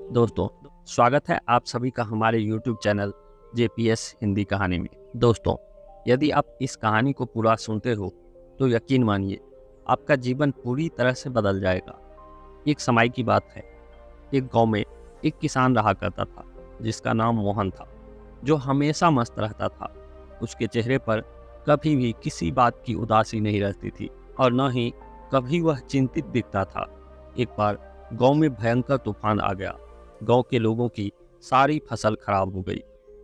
दोस्तों, स्वागत है आप सभी का हमारे YouTube चैनल JPS हिंदी कहानी में। दोस्तों, यदि आप इस कहानी को पूरा सुनते हो तो यकीन मानिए आपका जीवन पूरी तरह से बदल जाएगा। एक समय की बात है, एक गांव में एक किसान रहा करता था जिसका नाम मोहन था, जो हमेशा मस्त रहता था। उसके चेहरे पर कभी भी किसी बात की उदासी नहीं रहती थी और न ही कभी वह चिंतित दिखता था। एक बार गांव में भयंकर तूफान आ गया। गांव के लोगों की सारी फसल खराब हो गई।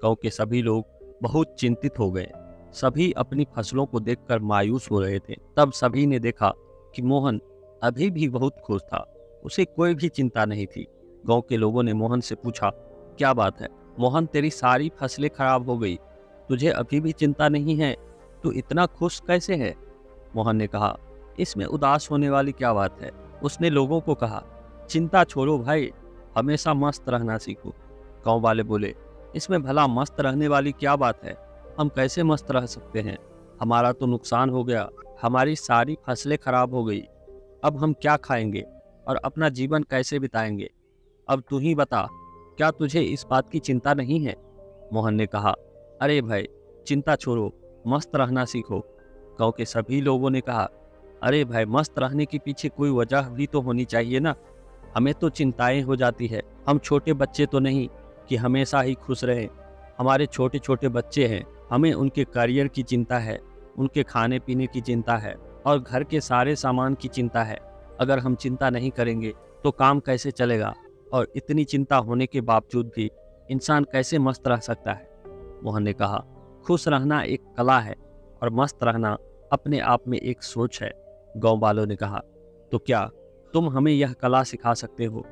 गांव के सभी लोग बहुत चिंतित हो गए। सभी अपनी फसलों को देखकर मायूस हो रहे थे। तब सभी ने देखा कि मोहन अभी भी बहुत खुश था। उसे कोई भी चिंता नहीं थी। गांव के लोगों ने मोहन से पूछा, क्या बात है मोहन, तेरी सारी फसलें खराब हो गई, तुझे अभी भी चिंता नहीं है? तू इतना खुश कैसे है? मोहन ने कहा, इसमें उदास होने वाली क्या बात है? उसने लोगों को कहा, चिंता छोड़ो भाई, हमेशा मस्त रहना सीखो। गांव वाले बोले, इसमें भला मस्त रहने वाली क्या बात है? हम कैसे मस्त रह सकते हैं? हमारा तो नुकसान हो गया, हमारी सारी फसलें खराब हो गई। अब हम क्या खाएंगे और अपना जीवन कैसे बिताएंगे? अब तू ही बता, क्या तुझे इस बात की चिंता नहीं है? मोहन ने कहा, अरे भाई, चिंता छोड़ो, मस्त रहना सीखो। गांव के सभी लोगों ने कहा, अरे भाई, मस्त रहने के पीछे कोई वजह भी तो होनी चाहिए ना। हमें तो चिंताएं हो जाती है। हम छोटे बच्चे तो नहीं कि हमेशा ही खुश रहें। हमारे छोटे छोटे बच्चे हैं, हमें उनके करियर की चिंता है, उनके खाने पीने की चिंता है और घर के सारे सामान की चिंता है। अगर हम चिंता नहीं करेंगे तो काम कैसे चलेगा? और इतनी चिंता होने के बावजूद भी इंसान कैसे मस्त रह सकता है? मोहन ने कहा, खुश रहना एक कला है और मस्त रहना अपने आप में एक सोच है। गांव वालों ने कहा, तो क्या तुम हमें यह कला सिखा सकते हो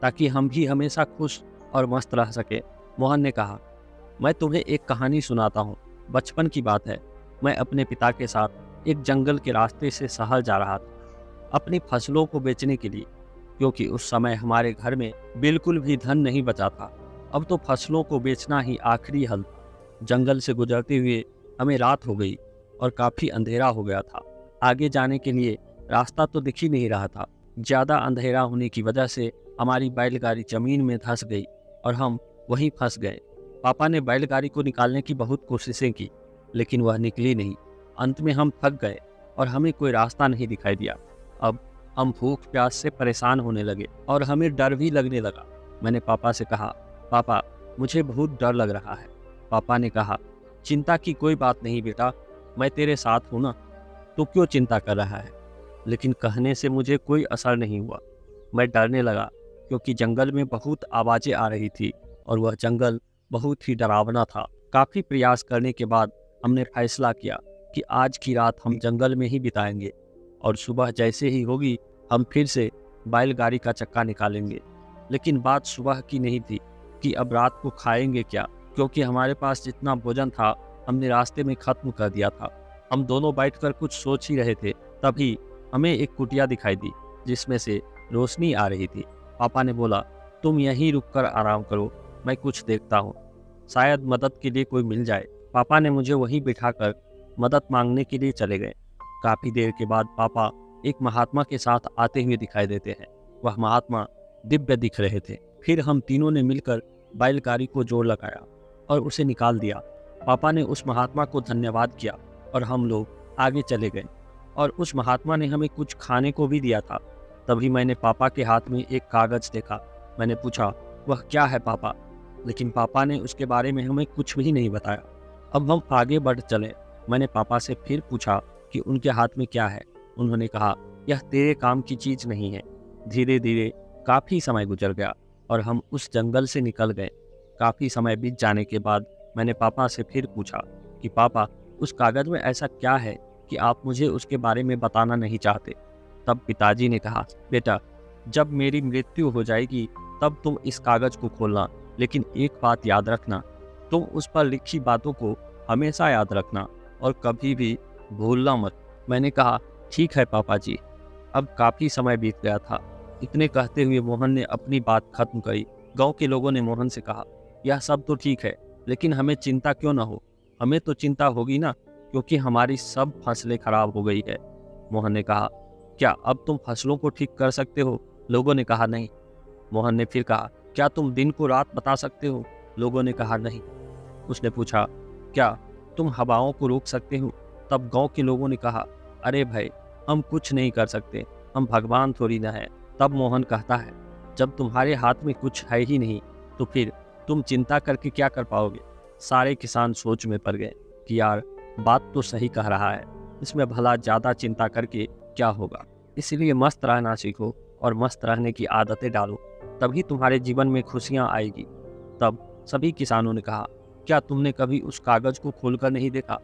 ताकि हम भी हमेशा खुश और मस्त रह सके? मोहन ने कहा, मैं तुम्हें एक कहानी सुनाता हूँ। बचपन की बात है, मैं अपने पिता के साथ एक जंगल के रास्ते से शहर जा रहा था अपनी फसलों को बेचने के लिए, क्योंकि उस समय हमारे घर में बिल्कुल भी धन नहीं बचा था। अब तो फसलों को बेचना ही आखिरी हल था। जंगल से गुजरते हुए हमें रात हो गई और काफ़ी अंधेरा हो गया था। आगे जाने के लिए रास्ता तो दिख ही नहीं रहा था। ज़्यादा अंधेरा होने की वजह से हमारी बैलगाड़ी ज़मीन में धंस गई और हम वहीं फंस गए। पापा ने बैलगाड़ी को निकालने की बहुत कोशिशें की, लेकिन वह निकली नहीं। अंत में हम थक गए और हमें कोई रास्ता नहीं दिखाई दिया। अब हम भूख प्यास से परेशान होने लगे और हमें डर भी लगने लगा। मैंने पापा से कहा, पापा, मुझे बहुत डर लग रहा है। पापा ने कहा, चिंता की कोई बात नहीं बेटा, मैं तेरे साथ हूँ ना, तू क्यों चिंता कर रहा है? लेकिन कहने से मुझे कोई असर नहीं हुआ। मैं डरने लगा क्योंकि जंगल में बहुत आवाज़ें आ रही थी और वह जंगल बहुत ही डरावना था। काफ़ी प्रयास करने के बाद हमने फैसला किया कि आज की रात हम जंगल में ही बिताएंगे और सुबह जैसे ही होगी हम फिर से बैलगाड़ी का चक्का निकालेंगे। लेकिन बात सुबह की नहीं थी कि अब रात को खाएंगे क्या, क्योंकि हमारे पास जितना भोजन था हमने रास्ते में ख़त्म कर दिया था। हम दोनों बैठकर कुछ सोच ही रहे थे, तभी हमें एक कुटिया दिखाई दी जिसमें से रोशनी आ रही थी। पापा ने बोला, तुम यहीं रुककर आराम करो, मैं कुछ देखता हूँ, शायद मदद के लिए कोई मिल जाए। पापा ने मुझे वहीं बिठाकर मदद मांगने के लिए चले गए। काफ़ी देर के बाद पापा एक महात्मा के साथ आते हुए दिखाई देते हैं। वह महात्मा दिव्य दिख रहे थे। फिर हम तीनों ने मिलकर बैलगाड़ी को जोर लगाया और उसे निकाल दिया। पापा ने उस महात्मा को धन्यवाद किया और हम लोग आगे चले गए और उस महात्मा ने हमें कुछ खाने को भी दिया था। तभी मैंने पापा के हाथ में एक कागज़ देखा। मैंने पूछा, वह क्या है पापा? लेकिन पापा ने उसके बारे में हमें कुछ भी नहीं बताया। अब हम आगे बढ़ चले। मैंने पापा से फिर पूछा कि उनके हाथ में क्या है। उन्होंने कहा, यह तेरे काम की चीज़ नहीं है। धीरे धीरे काफ़ी समय गुजर गया और हम उस जंगल से निकल गए। काफ़ी समय बीत जाने के बाद मैंने पापा से फिर पूछा कि पापा, उस कागज़ में ऐसा क्या है कि आप मुझे उसके बारे में बताना नहीं चाहते? तब पिताजी ने कहा, बेटा, जब मेरी मृत्यु हो जाएगी तब तुम इस कागज़ को खोलना, लेकिन एक बात याद रखना, तुम उस पर लिखी बातों को हमेशा याद रखना और कभी भी भूलना मत। मैंने कहा, ठीक है पापा जी। अब काफ़ी समय बीत गया था। इतने कहते हुए मोहन ने अपनी बात खत्म करी। गांव के लोगों ने मोहन से कहा, यह सब तो ठीक है, लेकिन हमें चिंता क्यों ना हो? हमें तो चिंता होगी ना, क्योंकि हमारी सब फसलें खराब हो गई है। मोहन ने कहा, क्या अब तुम फसलों को ठीक कर सकते हो? लोगों ने कहा, नहीं। मोहन ने फिर कहा, क्या तुम दिन को रात बता सकते हो? लोगों ने कहा नहीं। उसने पूछा, क्या तुम हवाओं को रोक सकते हो? तब गांव के लोगों ने कहा, अरे भाई, हम कुछ नहीं कर सकते, हम भगवान थोड़ी ना है। तब मोहन कहता है, जब तुम्हारे हाथ में कुछ है ही नहीं तो फिर तुम चिंता करके क्या कर पाओगे? सारे किसान सोच में पड़ गए कि यार, बात तो सही कह रहा है, इसमें भला ज़्यादा चिंता करके क्या होगा। इसलिए मस्त रहना सीखो और मस्त रहने की आदतें डालो, तभी तुम्हारे जीवन में खुशियाँ आएगी। तब सभी किसानों ने कहा, क्या तुमने कभी उस कागज़ को खोलकर नहीं देखा?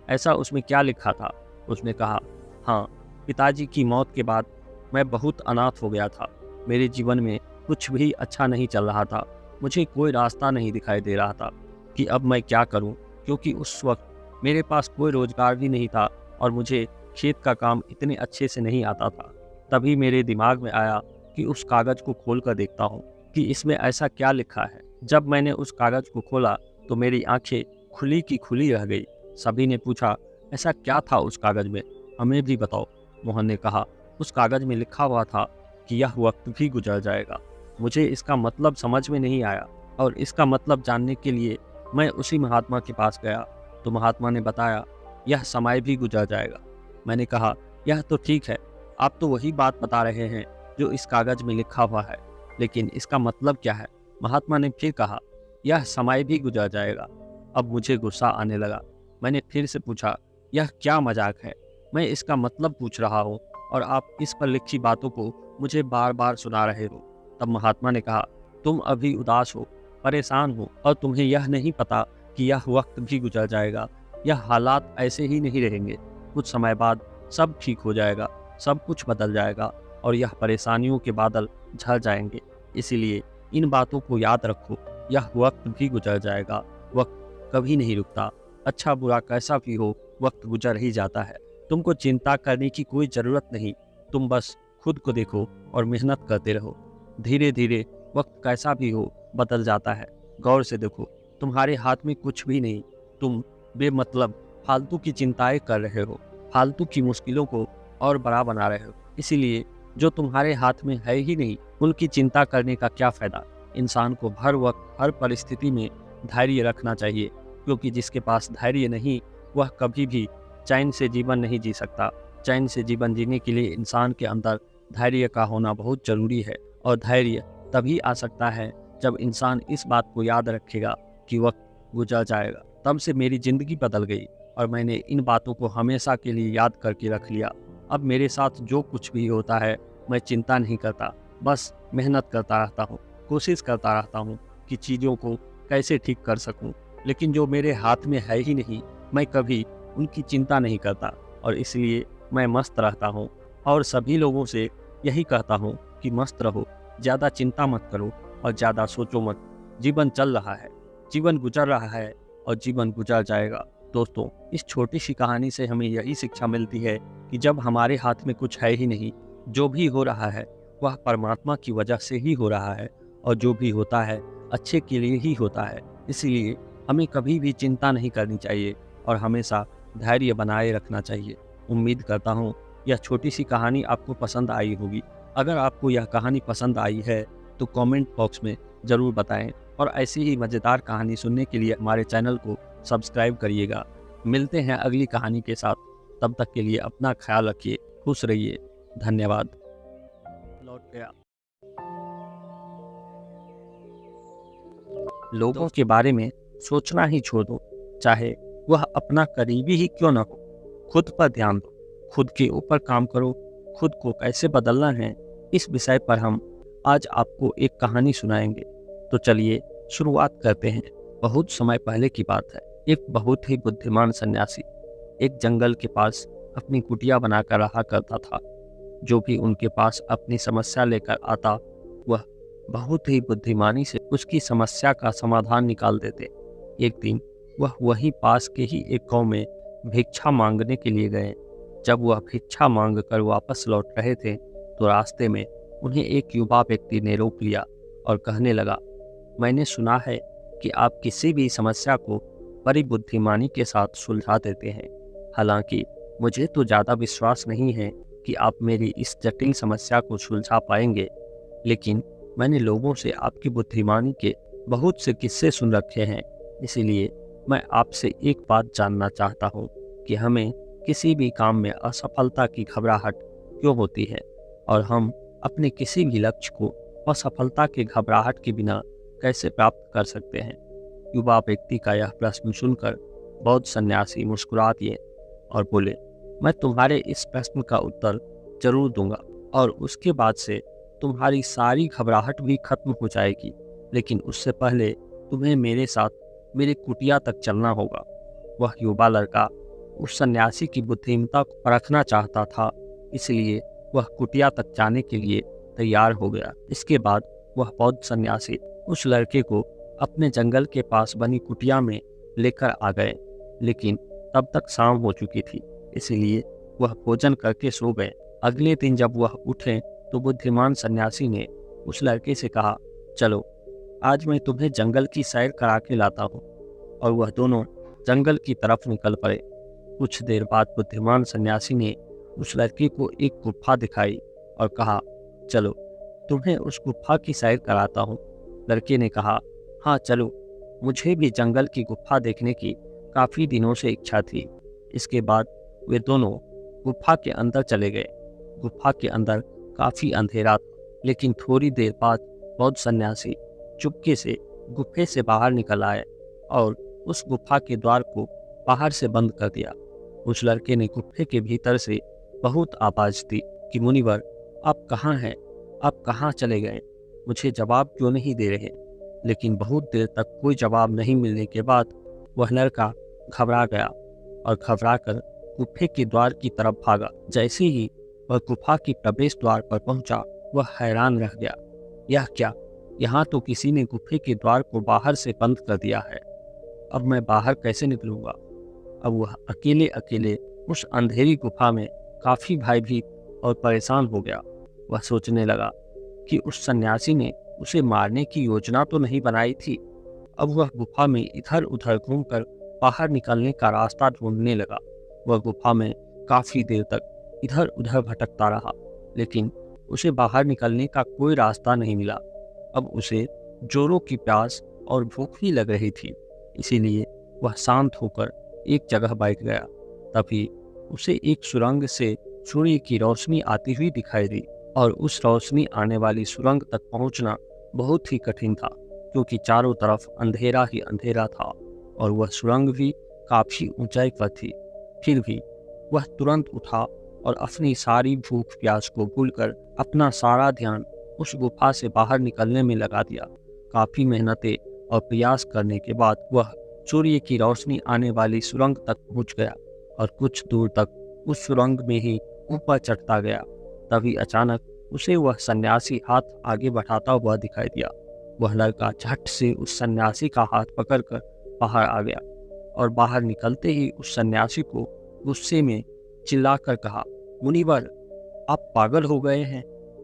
ऐसा उसमें क्या लिखा था? उसने कहा, हाँ, पिताजी की मौत के बाद मैं बहुत अनाथ हो गया था। मेरे जीवन में कुछ भी अच्छा नहीं चल रहा था। मुझे कोई रास्ता नहीं दिखाई दे रहा था कि अब मैं क्या करूं, क्योंकि उस वक्त मेरे पास कोई रोज़गार भी नहीं था और मुझे खेत का काम इतने अच्छे से नहीं आता था। तभी मेरे दिमाग में आया कि उस कागज़ को खोल कर देखता हूँ कि इसमें ऐसा क्या लिखा है। जब मैंने उस कागज़ को खोला तो मेरी आंखें खुली की खुली रह गई। सभी ने पूछा, ऐसा क्या था उस कागज़ में, हमें भी बताओ। मोहन ने कहा, उस कागज़ में लिखा हुआ था कि यह वक्त भी गुजर जाएगा। मुझे इसका मतलब समझ में नहीं आया और इसका मतलब जानने के लिए मैं उसी महात्मा के पास गया तो महात्मा ने बताया, यह समय भी गुजर जाएगा। मैंने कहा, यह तो ठीक है, आप तो वही बात बता रहे हैं जो इस कागज़ में लिखा हुआ है, लेकिन इसका मतलब क्या है? महात्मा ने फिर कहा, यह समय भी गुजर जाएगा। अब मुझे गुस्सा आने लगा। मैंने फिर से पूछा, यह क्या मजाक है? मैं इसका मतलब पूछ रहा हूँ और आप इस पर लिखी बातों को मुझे बार बार सुना रहे हो। तब महात्मा ने कहा, तुम अभी उदास हो, परेशान हो और तुम्हें यह नहीं पता कि यह वक्त भी गुजर जाएगा। यह हालात ऐसे ही नहीं रहेंगे, कुछ समय बाद सब ठीक हो जाएगा, सब कुछ बदल जाएगा और यह परेशानियों के बादल झड़ जाएंगे। इसीलिए इन बातों को याद रखो, यह वक्त भी गुजर जाएगा, वक्त कभी नहीं रुकता। अच्छा बुरा कैसा भी हो, वक्त गुजर ही जाता है। तुमको चिंता करने की कोई ज़रूरत नहीं, तुम बस खुद को देखो और मेहनत करते रहो। धीरे धीरे वक्त कैसा भी हो बदल जाता है। गौर से देखो, तुम्हारे हाथ में कुछ भी नहीं, तुम बेमतलब फालतू की चिंताएं कर रहे हो, फालतू की मुश्किलों को और बड़ा बना रहे हो। इसीलिए जो तुम्हारे हाथ में है ही नहीं, उनकी चिंता करने का क्या फ़ायदा। इंसान को हर वक्त हर परिस्थिति में धैर्य रखना चाहिए, क्योंकि जिसके पास धैर्य नहीं वह कभी भी चैन से जीवन नहीं जी सकता। चैन से जीवन जीने के लिए इंसान के अंदर धैर्य का होना बहुत ज़रूरी है और धैर्य तभी आ सकता है जब इंसान इस बात को याद रखेगा कि वक्त गुजर जाएगा। तब से मेरी ज़िंदगी बदल गई और मैंने इन बातों को हमेशा के लिए याद करके रख लिया। अब मेरे साथ जो कुछ भी होता है मैं चिंता नहीं करता, बस मेहनत करता रहता हूँ, कोशिश करता रहता हूँ कि चीज़ों को कैसे ठीक कर सकूँ। लेकिन जो मेरे हाथ में है ही नहीं, मैं कभी उनकी चिंता नहीं करता और इसलिए मैं मस्त रहता हूँ और सभी लोगों से यही कहता हूँ कि मस्त रहो, ज़्यादा चिंता मत करो और ज़्यादा सोचो मत। जीवन चल रहा है, जीवन गुजर रहा है और जीवन गुजर जाएगा। दोस्तों, इस छोटी सी कहानी से हमें यही शिक्षा मिलती है कि जब हमारे हाथ में कुछ है ही नहीं, जो भी हो रहा है वह परमात्मा की वजह से ही हो रहा है और जो भी होता है अच्छे के लिए ही होता है। इसलिए हमें कभी भी चिंता नहीं करनी चाहिए और हमेशा धैर्य बनाए रखना चाहिए। उम्मीद करता हूँ यह छोटी सी कहानी आपको पसंद आई होगी। अगर आपको यह कहानी पसंद आई है तो कमेंट बॉक्स में ज़रूर बताएं और ऐसी ही मज़ेदार कहानी सुनने के लिए हमारे चैनल को सब्सक्राइब करिएगा। मिलते हैं अगली कहानी के साथ, तब तक के लिए अपना ख्याल रखिए, खुश रहिए। धन्यवाद। लौट गया। लोगों के बारे में सोचना ही छोड़ दो, चाहे वह अपना करीबी ही क्यों न हो। खुद पर ध्यान दो, खुद के ऊपर काम करो। खुद को कैसे बदलना है, इस विषय पर हम आज आपको एक कहानी सुनाएंगे। तो चलिए शुरुआत करते हैं। बहुत समय पहले की बात है। एक बहुत ही बुद्धिमान सन्यासी एक जंगल के पास अपनी कुटिया बनाकर रहा करता था। जो भी उनके पास अपनी समस्या लेकर आता, वह बहुत ही बुद्धिमानी से उसकी समस्या का समाधान निकाल देते। एक दिन वह वहीं पास के ही एक गांव में भिक्षा मांगने के लिए गए। जब वह भिक्षा मांग कर वापस लौट रहे थे तो रास्ते में उन्हें एक युवा व्यक्ति ने रोक लिया और कहने लगा, मैंने सुना है कि आप किसी भी समस्या को बड़ी बुद्धिमानी के साथ सुलझा देते हैं। हालांकि मुझे तो ज़्यादा विश्वास नहीं है कि आप मेरी इस जटिल समस्या को सुलझा पाएंगे, लेकिन मैंने लोगों से आपकी बुद्धिमानी के बहुत से किस्से सुन रखे हैं, इसीलिए मैं आपसे एक बात जानना चाहता हूँ कि हमें किसी भी काम में असफलता की घबराहट क्यों होती है और हम अपने किसी भी लक्ष्य को असफलता की घबराहट के बिना कैसे प्राप्त कर सकते हैं। युवा व्यक्ति का यह प्रश्न सुनकर बौद्ध सन्यासी मुस्कुरा दिए और बोले, मैं तुम्हारे इस प्रश्न का उत्तर जरूर दूंगा और उसके बाद से तुम्हारी सारी घबराहट भी खत्म हो जाएगी, लेकिन उससे पहले तुम्हें मेरे साथ मेरे कुटिया तक चलना होगा। वह युवा लड़का उस सन्यासी की बुद्धिमत्ता को परखना चाहता था, इसलिए वह कुटिया तक जाने के लिए तैयार हो गया। इसके बाद वह बौद्ध सन्यासी उस लड़के को अपने जंगल के पास बनी कुटिया में लेकर आ गए, लेकिन तब तक शाम हो चुकी थी, इसलिए वह भोजन करके सो गए। अगले दिन जब वह उठे तो बुद्धिमान सन्यासी ने उस लड़के से कहा, चलो आज मैं तुम्हें जंगल की सैर करा के लाता हूँ, और वह दोनों जंगल की तरफ निकल पड़े। कुछ देर बाद बुद्धिमान सन्यासी ने उस लड़के को एक गुफा दिखाई और कहा, चलो तुम्हें उस गुफा की सैर कराता हूँ। लड़के ने कहा, हाँ चलो, मुझे भी जंगल की गुफा देखने की काफ़ी दिनों से इच्छा थी। इसके बाद वे दोनों गुफा के अंदर चले गए। गुफा के अंदर काफ़ी अंधेरा था, लेकिन थोड़ी देर बाद बौद्ध सन्यासी चुपके से गुफे से बाहर निकल आए और उस गुफा के द्वार को बाहर से बंद कर दिया। उस लड़के ने गुफे के भीतर से बहुत आवाज़ दी कि मुनिवर, आप कहाँ हैं? आप कहाँ चले गए? मुझे जवाब क्यों नहीं दे रहे? लेकिन बहुत देर तक कोई जवाब नहीं मिलने के बाद वह लड़का घबरा गया और घबराकर गुफे के द्वार की तरफ भागा। जैसे ही वह गुफा की प्रवेश द्वार पर पहुंचा, वह हैरान रह गया। यह क्या? यहाँ तो किसी ने गुफे के द्वार को बाहर से बंद कर दिया है। अब मैं बाहर कैसे निकलूंगा? अब वह अकेले अकेले उस अंधेरी गुफा में काफ़ी भयभीत और परेशान हो गया। वह सोचने लगा कि उस सन्यासी ने उसे मारने की योजना तो नहीं बनाई थी। अब वह गुफा में इधर उधर घूमकर बाहर निकलने का रास्ता ढूंढने लगा। वह गुफा में काफ़ी देर तक इधर उधर भटकता रहा, लेकिन उसे बाहर निकलने का कोई रास्ता नहीं मिला। अब उसे जोरों की प्यास और भूख भी लग रही थी, इसीलिए वह शांत होकर एक जगह बैठ गया। तभी उसे एक सुरंग से सूर्य की रोशनी आती हुई दिखाई दी, और उस रोशनी आने वाली सुरंग तक पहुंचना बहुत ही कठिन था, क्योंकि चारों तरफ अंधेरा ही अंधेरा था और वह सुरंग भी काफ़ी ऊंचाई पर थी। फिर भी वह तुरंत उठा और अपनी सारी भूख प्यास को भूलकर अपना सारा ध्यान उस गुफा से बाहर निकलने में लगा दिया। काफ़ी मेहनतें और प्रयास करने के बाद वह सूर्य की रोशनी आने वाली सुरंग तक पहुंच गया और कुछ दूर तक उस सुरंग में ही ऊपर चढ़ता गया। तभी अचानक उसे वह सन्यासी हाथ आगे बढ़ाता हुआ दिखाई दिया। वह लड़का झट से उस सन्यासी का हाथ पकड़कर बाहर आ गया और बाहर निकलते ही उस सन्यासी को गुस्से में चिल्लाकर कहा, मुनिवर, आप पागल हो गए हैं?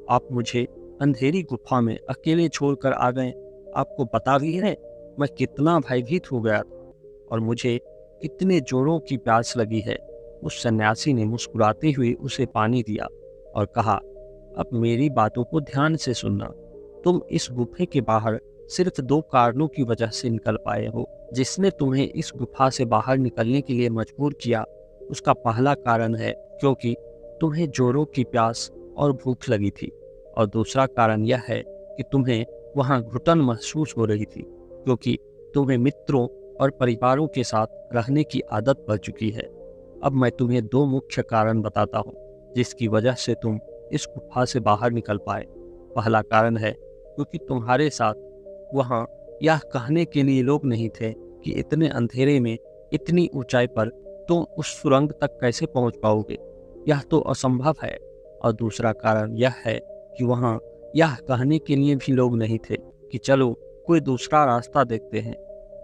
आप मुझे अंधेरी गुफा में अकेले छोड़कर आ गए। आपको पता भी है मैं कितना भयभीत हो गया था और मुझे कितने जोरों की प्यास लगी है। उस सन्यासी ने मुस्कुराते हुए उसे पानी दिया और कहा, अब मेरी बातों को ध्यान से सुनना। तुम इस गुफे के बाहर सिर्फ 2 कारणों की वजह से निकल पाए हो। जिसने तुम्हें इस गुफा से बाहर निकलने के लिए मजबूर किया, उसका पहला कारण है क्योंकि तुम्हें जोरों की प्यास और भूख लगी थी, और दूसरा कारण यह है कि तुम्हें वहाँ घुटन महसूस हो रही थी, क्योंकि तुम्हें मित्रों और परिवारों के साथ रहने की आदत पड़ चुकी है। अब मैं तुम्हें 2 मुख्य कारण बताता हूँ जिसकी वजह से तुम इस गुफा से बाहर निकल पाए। पहला कारण है क्योंकि तुम्हारे साथ वहाँ यह कहने के लिए लोग नहीं थे कि इतने अंधेरे में इतनी ऊंचाई पर तुम उस सुरंग तक कैसे पहुँच पाओगे, यह तो असंभव है। और दूसरा कारण यह है कि वहाँ यह कहने के लिए भी लोग नहीं थे कि चलो कोई दूसरा रास्ता देखते हैं,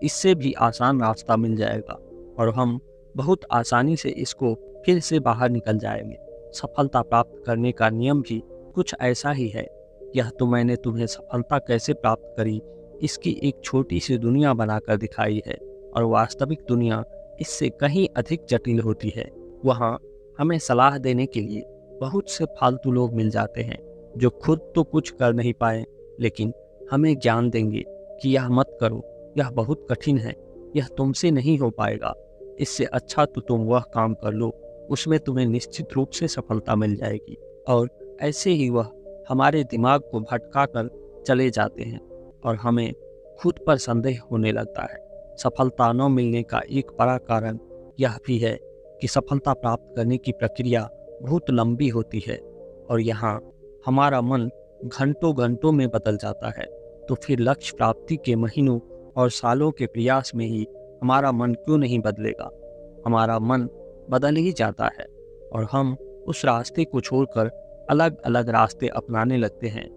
इससे भी आसान रास्ता मिल जाएगा और हम बहुत आसानी से इसको फिर से बाहर निकल जाएंगे। सफलता प्राप्त करने का नियम भी कुछ ऐसा ही है। यह तो मैंने तुम्हें सफलता कैसे प्राप्त करी इसकी एक छोटी सी दुनिया बनाकर दिखाई है, और वास्तविक दुनिया इससे कहीं अधिक जटिल होती है। वहाँ हमें सलाह देने के लिए बहुत से फालतू लोग मिल जाते हैं जो खुद तो कुछ कर नहीं पाए, लेकिन हमें ज्ञान देंगे कि यह मत करो, यह बहुत कठिन है, यह तुमसे नहीं हो पाएगा, इससे अच्छा तो तुम वह काम कर लो, उसमें तुम्हें निश्चित रूप से सफलता मिल जाएगी। और ऐसे ही वह हमारे दिमाग को भटका कर चले जाते हैं और हमें खुद पर संदेह होने लगता है। सफलता न मिलने का एक बड़ा कारण यह भी है कि सफलता प्राप्त करने की प्रक्रिया बहुत लंबी होती है और यहाँ हमारा मन घंटों घंटों में बदल जाता है। तो फिर लक्ष्य प्राप्ति के महीनों और सालों के प्रयास में ही हमारा मन क्यों नहीं बदलेगा? हमारा मन बदल ही जाता है और हम उस रास्ते को छोड़कर अलग अलग रास्ते अपनाने लगते हैं।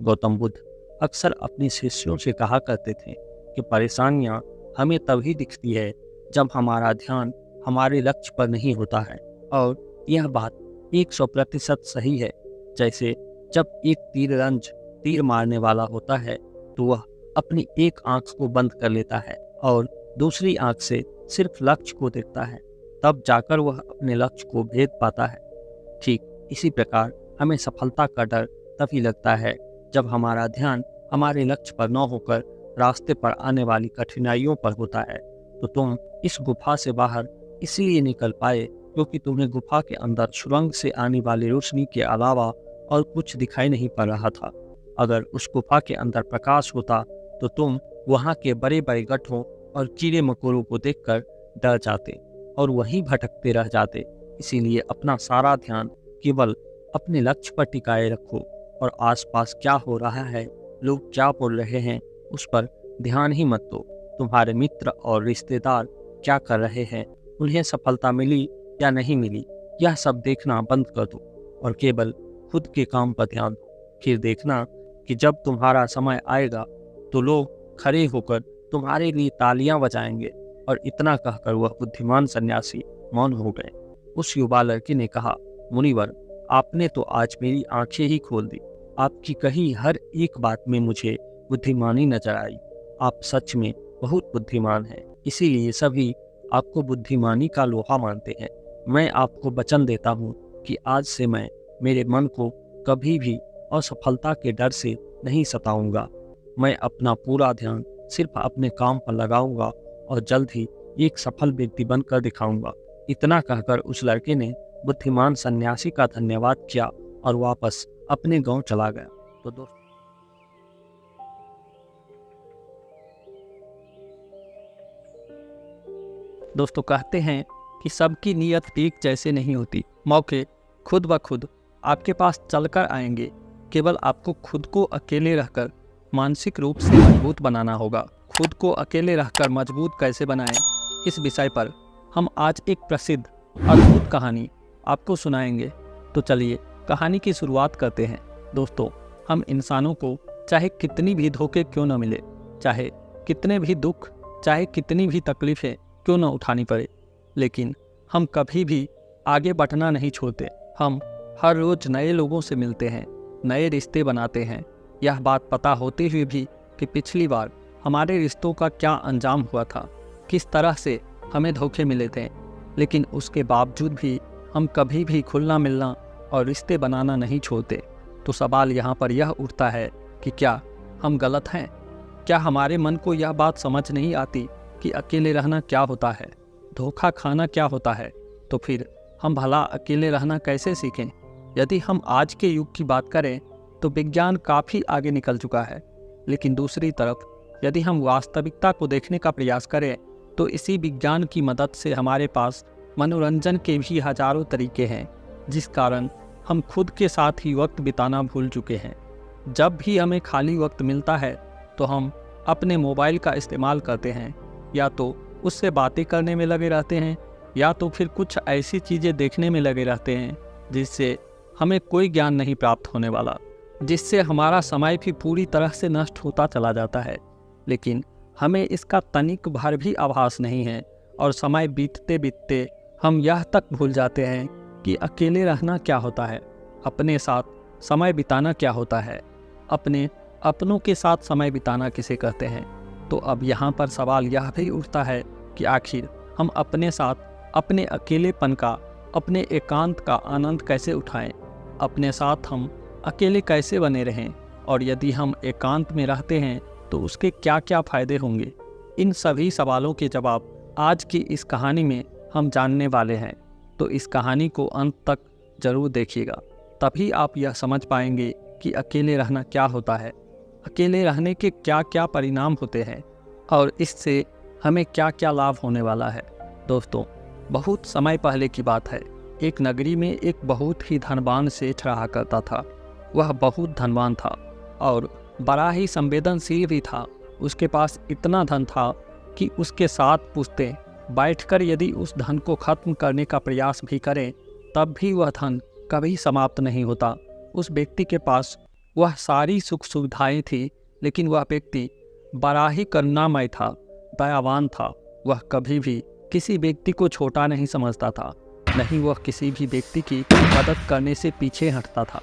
गौतम बुद्ध अक्सर अपने शिष्यों से कहा करते थे कि परेशानियां हमें तभी दिखती है जब हमारा ध्यान हमारे लक्ष्य पर नहीं होता है। और यह बात 100% सही है। जैसे जब एक तीरंदाज तीर मारने वाला होता है तो वह अपनी एक आंख को बंद कर लेता है और दूसरी आंख से सिर्फ लक्ष्य को देखता है, तब जाकर वह अपने लक्ष्य को भेद पाता है। ठीक इसी प्रकार हमें सफलता का डर तभी लगता है जब हमारा ध्यान हमारे लक्ष्य पर न होकर रास्ते पर आने वाली कठिनाइयों पर होता है। तो तुम इस गुफा से बाहर इसलिए निकल पाए क्योंकि तुम्हें गुफा के अंदर सुरंग से आने वाली रोशनी के अलावा और कुछ दिखाई नहीं पड़ रहा था। अगर उस गुफा के अंदर प्रकाश होता तो तुम वहाँ के बड़े बड़े गड्ढों और कीड़े मकोड़ों को देखकर डर जाते और वहीं भटकते रह जाते। इसीलिए अपना सारा ध्यान केवल अपने लक्ष्य पर टिकाए रखो और आसपास क्या हो रहा है, लोग क्या बोल रहे हैं, उस पर ध्यान ही मत दो। तुम्हारे मित्र और रिश्तेदार क्या कर रहे हैं, उन्हें सफलता मिली या नहीं मिली, यह सब देखना बंद कर दो और केवल खुद के काम पर ध्यान दो। फिर देखना कि जब तुम्हारा समय आएगा तो लोग खड़े होकर तुम्हारे लिए तालियां बजाएंगे। और इतना कहकर वह बुद्धिमान सन्यासी मौन हो गए। उस युवा लड़के ने कहा, मुनिवर, आपने तो आज मेरी आंखें ही खोल दी। आपकी कही हर एक बात में मुझे बुद्धिमानी नजर आई। आप सच में बहुत बुद्धिमान हैं, इसीलिए सभी आपको बुद्धिमानी का लोहा मानते हैं। मैं आपको वचन देता हूँ कि आज से मैं मेरे मन को कभी भी असफलता के डर से नहीं सताऊंगा। मैं अपना पूरा ध्यान सिर्फ अपने काम पर लगाऊंगा और जल्द ही एक सफल व्यक्ति बनकर दिखाऊंगा। इतना कहकर उस लड़के ने बुद्धिमान सन्यासी का धन्यवाद किया और वापस अपने गांव चला गया। तो दोस्तों कहते हैं कि सबकी नीयत एक जैसे नहीं होती। मौके खुद ब खुद आपके पास चलकर आएंगे। केवल आपको खुद को अकेले रहकर मानसिक रूप से मजबूत बनाना होगा। खुद को अकेले रहकर मजबूत कैसे बनाएं, इस विषय पर हम आज एक प्रसिद्ध अद्भुत कहानी आपको सुनाएंगे। तो चलिए कहानी की शुरुआत करते हैं। दोस्तों, हम इंसानों को चाहे कितनी भी धोखे क्यों न मिले, चाहे कितने भी दुख, चाहे कितनी भी तकलीफें क्यों न उठानी पड़े, लेकिन हम कभी भी आगे बढ़ना नहीं छोड़ते। हम हर रोज नए लोगों से मिलते हैं, नए रिश्ते बनाते हैं, यह बात पता होते हुए भी कि पिछली बार हमारे रिश्तों का क्या अंजाम हुआ था, किस तरह से हमें धोखे मिले थे, लेकिन उसके बावजूद भी हम कभी भी खुलना मिलना और रिश्ते बनाना नहीं छोड़ते। तो सवाल यहाँ पर यह उठता है कि क्या हम गलत हैं? क्या हमारे मन को यह बात समझ नहीं आती कि अकेले रहना क्या होता है, धोखा खाना क्या होता है? तो फिर हम भला अकेले रहना कैसे सीखें? यदि हम आज के युग की बात करें तो विज्ञान काफ़ी आगे निकल चुका है, लेकिन दूसरी तरफ यदि हम वास्तविकता को देखने का प्रयास करें तो इसी विज्ञान की मदद से हमारे पास मनोरंजन के भी हजारों तरीके हैं, जिस कारण हम खुद के साथ ही वक्त बिताना भूल चुके हैं। जब भी हमें खाली वक्त मिलता है तो हम अपने मोबाइल का इस्तेमाल करते हैं, या तो उससे बातें करने में लगे रहते हैं या तो फिर कुछ ऐसी चीज़ें देखने में लगे रहते हैं जिससे हमें कोई ज्ञान नहीं प्राप्त होने वाला, जिससे हमारा समय भी पूरी तरह से नष्ट होता चला जाता है। लेकिन हमें इसका तनिक भर भी आभास नहीं है और समय बीतते बीतते हम यह तक भूल जाते हैं कि अकेले रहना क्या होता है, अपने साथ समय बिताना क्या होता है, अपने अपनों के साथ समय बिताना किसे कहते हैं। तो अब यहाँ पर सवाल यह भी उठता है कि आखिर हम अपने साथ अपने अकेलेपन का, अपने एकांत का आनंद कैसे उठाएं, अपने साथ हम अकेले कैसे बने रहें। और यदि हम एकांत में रहते हैं तो उसके क्या क्या फायदे होंगे। इन सभी सवालों के जवाब आज की इस कहानी में हम जानने वाले हैं। तो इस कहानी को अंत तक जरूर देखिएगा, तभी आप यह समझ पाएंगे कि अकेले रहना क्या होता है, अकेले रहने के क्या क्या परिणाम होते हैं और इससे हमें क्या क्या लाभ होने वाला है। दोस्तों, बहुत समय पहले की बात है, एक नगरी में एक बहुत ही धनवान सेठ रहा करता था। वह बहुत धनवान था और बड़ा ही संवेदनशील भी था। उसके पास इतना धन था कि उसके 7 पुश्तें बैठकर यदि उस धन को खत्म करने का प्रयास भी करें तब भी वह धन कभी समाप्त नहीं होता। उस व्यक्ति के पास वह सारी सुख सुविधाएं थी, लेकिन वह व्यक्ति बड़ा ही करुणामय था, दयावान था। वह कभी भी किसी व्यक्ति को छोटा नहीं समझता था, नहीं वह किसी भी व्यक्ति की मदद करने से पीछे हटता था।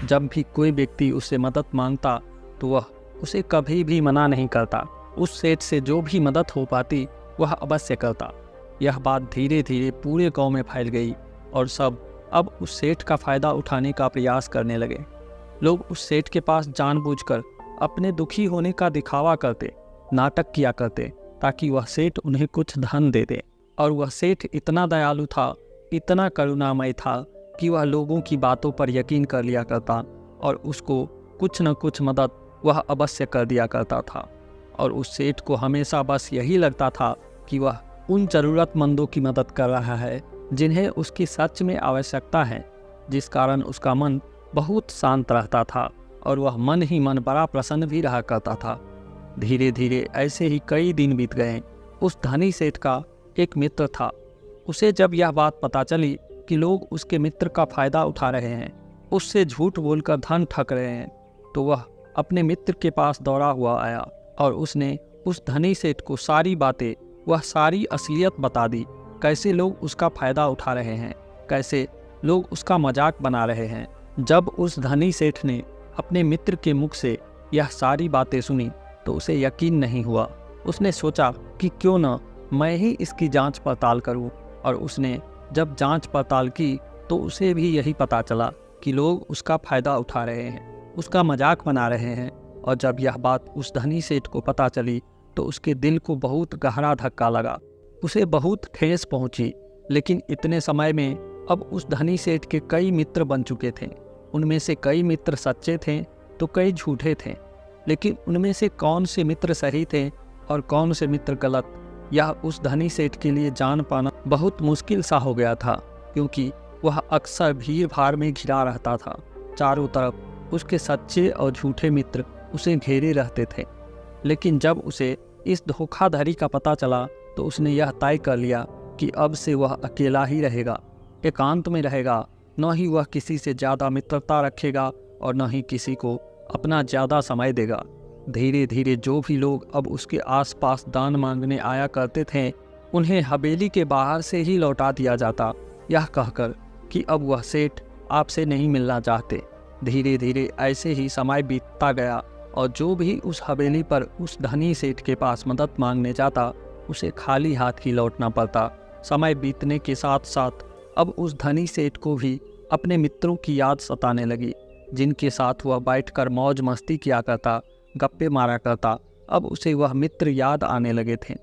जब भी कोई व्यक्ति उससे मदद मांगता तो वह उसे कभी भी मना नहीं करता। उस सेठ से जो भी मदद हो पाती वह अवश्य करता। यह बात धीरे धीरे पूरे गांव में फैल गई और सब अब उस सेठ का फायदा उठाने का प्रयास करने लगे। लोग उस सेठ के पास जानबूझकर अपने दुखी होने का दिखावा करते, नाटक किया करते ताकि वह सेठ उन्हें कुछ धन दे दे। और वह सेठ इतना दयालु था, इतना करुणामय था कि वह लोगों की बातों पर यकीन कर लिया करता और उसको कुछ न कुछ मदद वह अवश्य कर दिया करता था। और उस सेठ को हमेशा बस यही लगता था कि वह उन ज़रूरतमंदों की मदद कर रहा है जिन्हें उसकी सच में आवश्यकता है, जिस कारण उसका मन बहुत शांत रहता था और वह मन ही मन बड़ा प्रसन्न भी रहा करता था। धीरे धीरे ऐसे ही कई दिन बीत गए। उस धनी सेठ का एक मित्र था। उसे जब यह बात पता चली कि लोग उसके मित्र का फायदा उठा रहे हैं, उससे झूठ बोलकर धन ठग रहे हैं, तो वह अपने मित्र के पास दौड़ा हुआ आया और उसने उस धनी सेठ को सारी बातें, वह सारी असलियत बता दी। कैसे लोग उसका फायदा उठा रहे हैं, कैसे लोग उसका मजाक बना रहे हैं। जब उस धनी सेठ ने अपने मित्र के मुख से यह सारी बातें सुनी तो उसे यकीन नहीं हुआ। उसने सोचा कि क्यों न मैं ही इसकी जांच पड़ताल करूं। और उसने जब जांच पड़ताल की तो उसे भी यही पता चला कि लोग उसका फायदा उठा रहे हैं, उसका मजाक बना रहे हैं। और जब यह बात उस धनी सेठ को पता चली तो उसके दिल को बहुत गहरा धक्का लगा, उसे बहुत ठेस पहुंची। लेकिन इतने समय में अब उस धनी सेठ के कई मित्र बन चुके थे। उनमें से कई मित्र सच्चे थे तो कई झूठे थे। लेकिन उनमें से कौन से मित्र सही थे और कौन से मित्र गलत, यह उस धनी सेठ के लिए जान पाना बहुत मुश्किल सा हो गया था, क्योंकि वह अक्सर भीड़ भाड़ में घिरा रहता था। चारों तरफ उसके सच्चे और झूठे मित्र उसे घेरे रहते थे। लेकिन जब उसे इस धोखाधड़ी का पता चला तो उसने यह तय कर लिया कि अब से वह अकेला ही रहेगा, एकांत में रहेगा। न ही वह किसी से ज़्यादा मित्रता रखेगा और न ही किसी को अपना ज़्यादा समय देगा। धीरे धीरे जो भी लोग अब उसके आसपास दान मांगने आया करते थे, उन्हें हवेली के बाहर से ही लौटा दिया जाता, यह कहकर कि अब वह सेठ आपसे नहीं मिलना चाहते। धीरे धीरे ऐसे ही समय बीतता गया और जो भी उस हवेली पर उस धनी सेठ के पास मदद मांगने जाता उसे खाली हाथ ही लौटना पड़ता। समय बीतने के साथ साथ अब उस धनी सेठ को भी अपने मित्रों की याद सताने लगी, जिनके साथ वह बैठकर मौज मस्ती किया करता, गप्पे मारा करता। अब उसे वह मित्र याद आने लगे थे,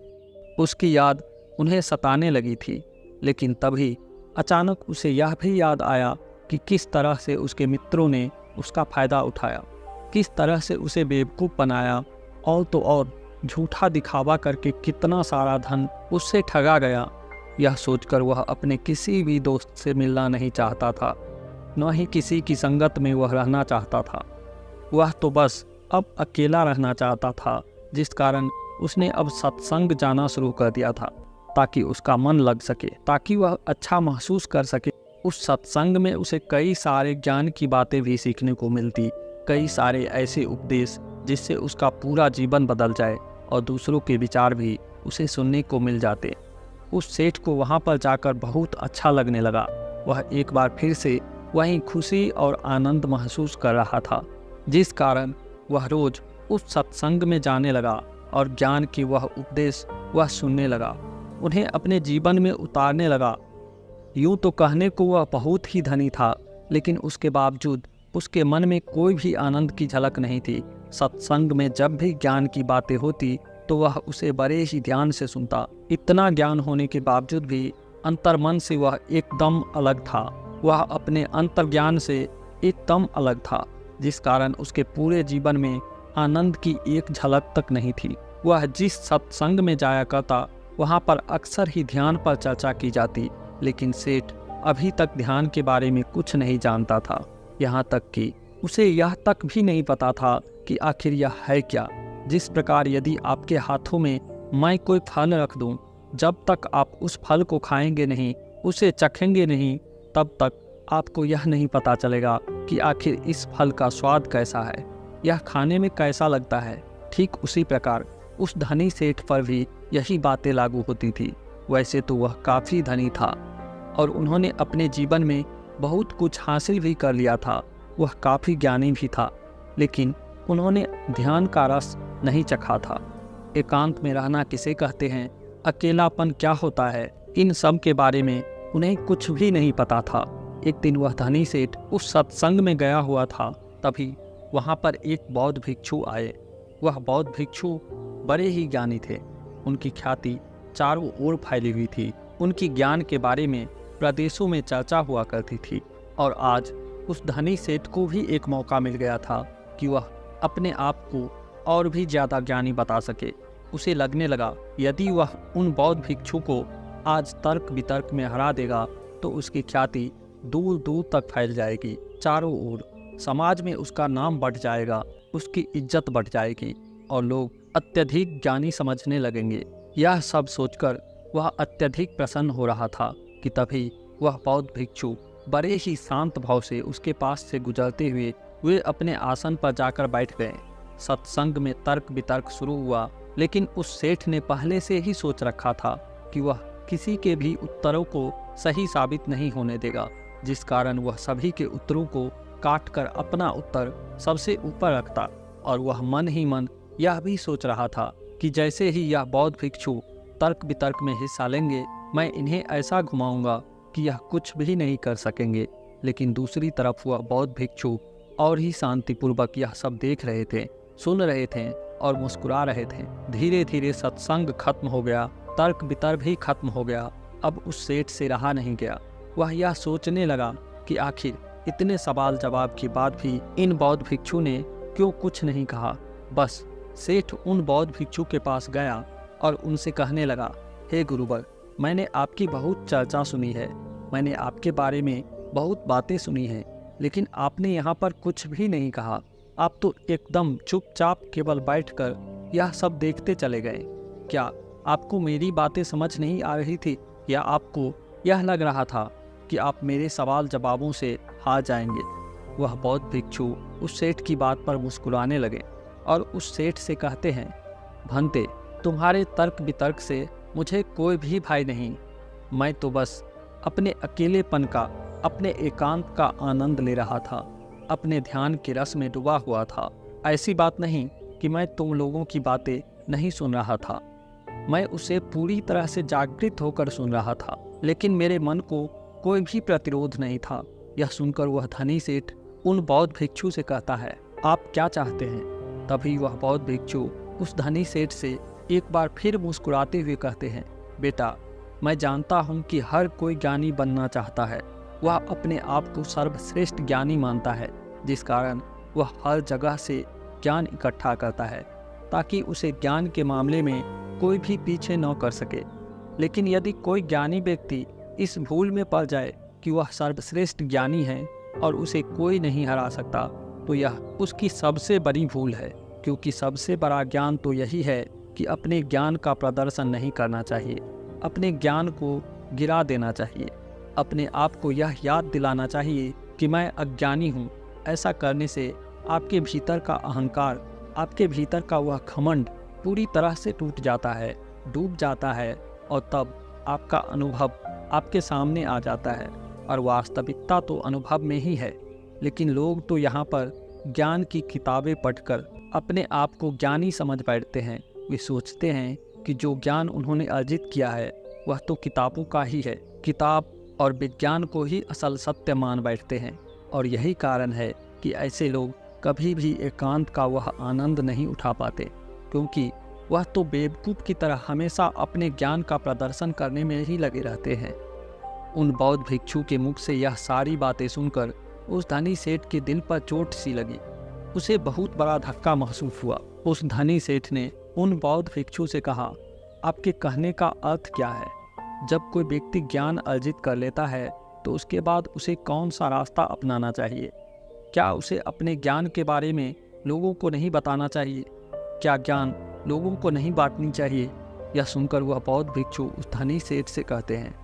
उसकी याद उन्हें सताने लगी थी। लेकिन तभी अचानक उसे यह भी याद आया कि किस तरह से उसके मित्रों ने उसका फ़ायदा उठाया, किस तरह से उसे बेवकूफ़ बनाया और तो और झूठा दिखावा करके कितना सारा धन उससे ठगा गया। यह सोचकर वह अपने किसी भी दोस्त से मिलना नहीं चाहता था, न ही किसी की संगत में वह रहना चाहता था। वह तो बस अब अकेला रहना चाहता था, जिस कारण उसने अब सत्संग जाना शुरू कर दिया था, ताकि उसका मन लग सके, ताकि वह अच्छा महसूस कर सके। उस सत्संग में उसे कई सारे ज्ञान की बातें भी सीखने को मिलती, कई सारे ऐसे उपदेश जिससे उसका पूरा जीवन बदल जाए और दूसरों के विचार भी उसे सुनने को मिल जाते। उस सेठ को वहाँ पर जाकर बहुत अच्छा लगने लगा। वह एक बार फिर से वहीं खुशी और आनंद महसूस कर रहा था, जिस कारण वह रोज़ उस सत्संग में जाने लगा और ज्ञान की वह उपदेश वह सुनने लगा, उन्हें अपने जीवन में उतारने लगा। यूँ तो कहने को वह बहुत ही धनी था, लेकिन उसके बावजूद उसके मन में कोई भी आनंद की झलक नहीं थी। सत्संग में जब भी ज्ञान की बातें होती तो वह उसे बड़े ही ध्यान से सुनता। इतना ज्ञान होने के बावजूद भी अंतर्मन से वह एकदम अलग था। वह अपने अंतर्ज्ञान से एकदम अलग था, जिस कारण उसके पूरे जीवन में आनंद की एक झलक तक नहीं थी। वह जिस सत्संग में जाया करता वहाँ पर अक्सर ही ध्यान पर चर्चा की जाती, लेकिन सेठ अभी तक ध्यान के बारे में कुछ नहीं जानता था। यहाँ तक कि उसे यह तक भी नहीं पता था कि आखिर यह है क्या। जिस प्रकार यदि आपके हाथों में मैं कोई फल रख दूं, जब तक आप उस फल को खाएंगे नहीं, उसे चखेंगे नहीं, तब तक आपको यह नहीं पता चलेगा कि आखिर इस फल का स्वाद कैसा है, यह खाने में कैसा लगता है। ठीक उसी प्रकार उस धनी सेठ पर भी यही बातें लागू होती थी। वैसे तो वह काफ़ी धनी था और उन्होंने अपने जीवन में बहुत कुछ हासिल भी कर लिया था। वह काफ़ी ज्ञानी भी था, लेकिन उन्होंने ध्यान का रस नहीं चखा था। एकांत में रहना किसे कहते हैं, अकेलापन क्या होता है, इन सब के बारे में उन्हें कुछ भी नहीं पता था। एक दिन वह धनी सेठ उस सत्संग में गया हुआ था, तभी वहाँ पर एक बौद्ध भिक्षु आए। वह बौद्ध भिक्षु बड़े ही ज्ञानी थे। उनकी ख्याति चारों ओर फैली हुई थी। उनकी ज्ञान के बारे में प्रदेशों में चर्चा हुआ करती थी। और आज उस धनी सेठ को भी एक मौका मिल गया था कि वह अपने आप को और भी ज़्यादा ज्ञानी बता सके। उसे लगने लगा यदि वह उन बौद्ध भिक्षु को आज तर्क वितर्क में हरा देगा तो उसकी ख्याति दूर दूर तक फैल जाएगी। चारों ओर समाज में उसका नाम बढ़ जाएगा, उसकी इज्जत बढ़ जाएगी और लोग अत्यधिक ज्ञानी समझने लगेंगे। यह सब सोचकर वह अत्यधिक प्रसन्न हो रहा था कि तभी वह बौद्ध भिक्षु बड़े ही शांत भाव से उसके पास से गुजरते हुए वे अपने आसन पर जाकर बैठ गए। सत्संग में तर्क वितर्क शुरू हुआ, लेकिन उस सेठ ने पहले से ही सोच रखा था कि वह किसी के भी उत्तरों को सही साबित नहीं होने देगा, जिस कारण वह सभी के उत्तरों को काटकर अपना उत्तर सबसे ऊपर रखता। और वह मन ही मन यह भी सोच रहा था कि जैसे ही यह बौद्ध भिक्षु तर्क वितर्क में हिस्सा लेंगे, मैं इन्हें ऐसा घुमाऊंगा कि यह कुछ भी नहीं कर सकेंगे। लेकिन दूसरी तरफ वह बौद्ध भिक्षु और ही शांतिपूर्वक यह सब देख रहे थे, सुन रहे थे और मुस्कुरा रहे थे। धीरे धीरे सत्संग खत्म हो गया, तर्क वितर्क भी खत्म हो गया। अब उस सेठ से रहा नहीं गया। वह यह सोचने लगा कि आखिर इतने सवाल जवाब के बाद भी इन बौद्ध भिक्षु ने क्यों कुछ नहीं कहा। बस सेठ उन बौद्ध भिक्षु के पास गया और उनसे कहने लगा, हे गुरुवर, मैंने आपकी बहुत चर्चा सुनी है, मैंने आपके बारे में बहुत बातें सुनी हैं, लेकिन आपने यहाँ पर कुछ भी नहीं कहा। आप तो एकदम चुपचाप केवल बैठकर यह सब देखते चले गए। क्या आपको मेरी बातें समझ नहीं आ रही थी, या आपको यह लग रहा था कि आप मेरे सवाल जवाबों से हार जाएंगे? वह बौद्ध भिक्षु उस सेठ की बात पर मुस्कुराने लगे और उस सेठ से कहते हैं, भंते, तुम्हारे तर्क वितर्क से मुझे कोई भी भय नहीं। मैं तो बस अपने अकेलेपन का, अपने एकांत का आनंद ले रहा था, अपने ध्यान के रस में डूबा हुआ था। ऐसी बात नहीं कि मैं तुम लोगों की बातें नहीं सुन रहा था, मैं उसे पूरी तरह से जागृत होकर सुन रहा था, लेकिन मेरे मन को कोई भी प्रतिरोध नहीं था। यह सुनकर वह धनी सेठ उन बौद्ध भिक्षु से कहता है, आप क्या चाहते हैं? तभी वह बौद्ध भिक्षु उस धनी सेठ से एक बार फिर मुस्कुराते हुए कहते हैं, बेटा, मैं जानता हूँ कि हर कोई ज्ञानी बनना चाहता है। वह अपने आप को सर्वश्रेष्ठ ज्ञानी मानता है, जिस कारण वह हर जगह से ज्ञान इकट्ठा करता है ताकि उसे ज्ञान के मामले में कोई भी पीछे न कर सके। लेकिन यदि कोई ज्ञानी व्यक्ति इस भूल में पड़ जाए कि वह सर्वश्रेष्ठ ज्ञानी है और उसे कोई नहीं हरा सकता, तो यह उसकी सबसे बड़ी भूल है, क्योंकि सबसे बड़ा ज्ञान तो यही है कि अपने ज्ञान का प्रदर्शन नहीं करना चाहिए, अपने ज्ञान को गिरा देना चाहिए, अपने आप को यह याद दिलाना चाहिए कि मैं अज्ञानी हूँ। ऐसा करने से आपके भीतर का अहंकार, आपके भीतर का वह घमंड पूरी तरह से टूट जाता है, डूब जाता है, और तब आपका अनुभव आपके सामने आ जाता है। और वास्तविकता तो अनुभव में ही है, लेकिन लोग तो यहाँ पर ज्ञान की किताबें पढ़कर अपने आप को ज्ञानी समझ बैठते हैं। वे सोचते हैं कि जो ज्ञान उन्होंने अर्जित किया है वह तो किताबों का ही है, किताब और विज्ञान को ही असल सत्य मान बैठते हैं। और यही कारण है कि ऐसे लोग कभी भी एकांत का वह आनंद नहीं उठा पाते, क्योंकि वह तो बेवकूफ़ की तरह हमेशा अपने ज्ञान का प्रदर्शन करने में ही लगे रहते हैं। उन बौद्ध भिक्षु के मुख से यह सारी बातें सुनकर उस धनी सेठ के दिल पर चोट सी लगी। उसे बहुत बड़ा धक्का महसूस हुआ। उस धनी सेठ ने उन बौद्ध भिक्षु से कहा, आपके कहने का अर्थ क्या है? जब कोई व्यक्ति ज्ञान अर्जित कर लेता है तो उसके बाद उसे कौन सा रास्ता अपनाना चाहिए? क्या उसे अपने ज्ञान के बारे में लोगों को नहीं बताना चाहिए? क्या ज्ञान लोगों को नहीं बांटनी चाहिए? यह सुनकर वह बौद्ध भिक्षु उस धनी सेठ से कहते हैं,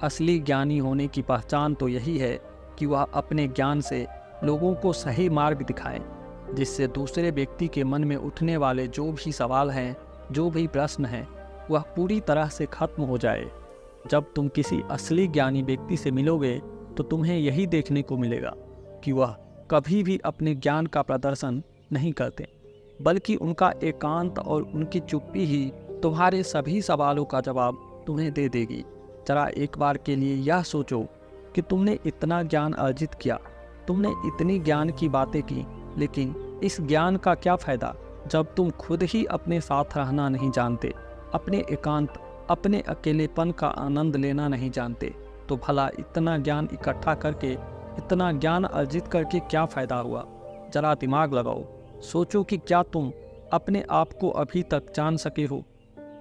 असली ज्ञानी होने की पहचान तो यही है कि वह अपने ज्ञान से लोगों को सही मार्ग दिखाए, जिससे दूसरे व्यक्ति के मन में उठने वाले जो भी सवाल हैं, जो भी प्रश्न हैं, वह पूरी तरह से खत्म हो जाए। जब तुम किसी असली ज्ञानी व्यक्ति से मिलोगे तो तुम्हें यही देखने को मिलेगा कि वह कभी भी अपने ज्ञान का प्रदर्शन नहीं करते, बल्कि उनका एकांत और उनकी चुप्पी ही तुम्हारे सभी सवालों का जवाब तुम्हें दे देगी। जरा एक बार के लिए यह सोचो कि तुमने इतना ज्ञान अर्जित किया, तुमने इतनी ज्ञान की बातें की, लेकिन इस ज्ञान का क्या फ़ायदा जब तुम खुद ही अपने साथ रहना नहीं जानते, अपने एकांत, अपने अकेलेपन का आनंद लेना नहीं जानते? तो भला इतना ज्ञान इकट्ठा करके, इतना ज्ञान अर्जित करके क्या फ़ायदा हुआ? जरा दिमाग लगाओ, सोचो कि क्या तुम अपने आप को अभी तक जान सके हो?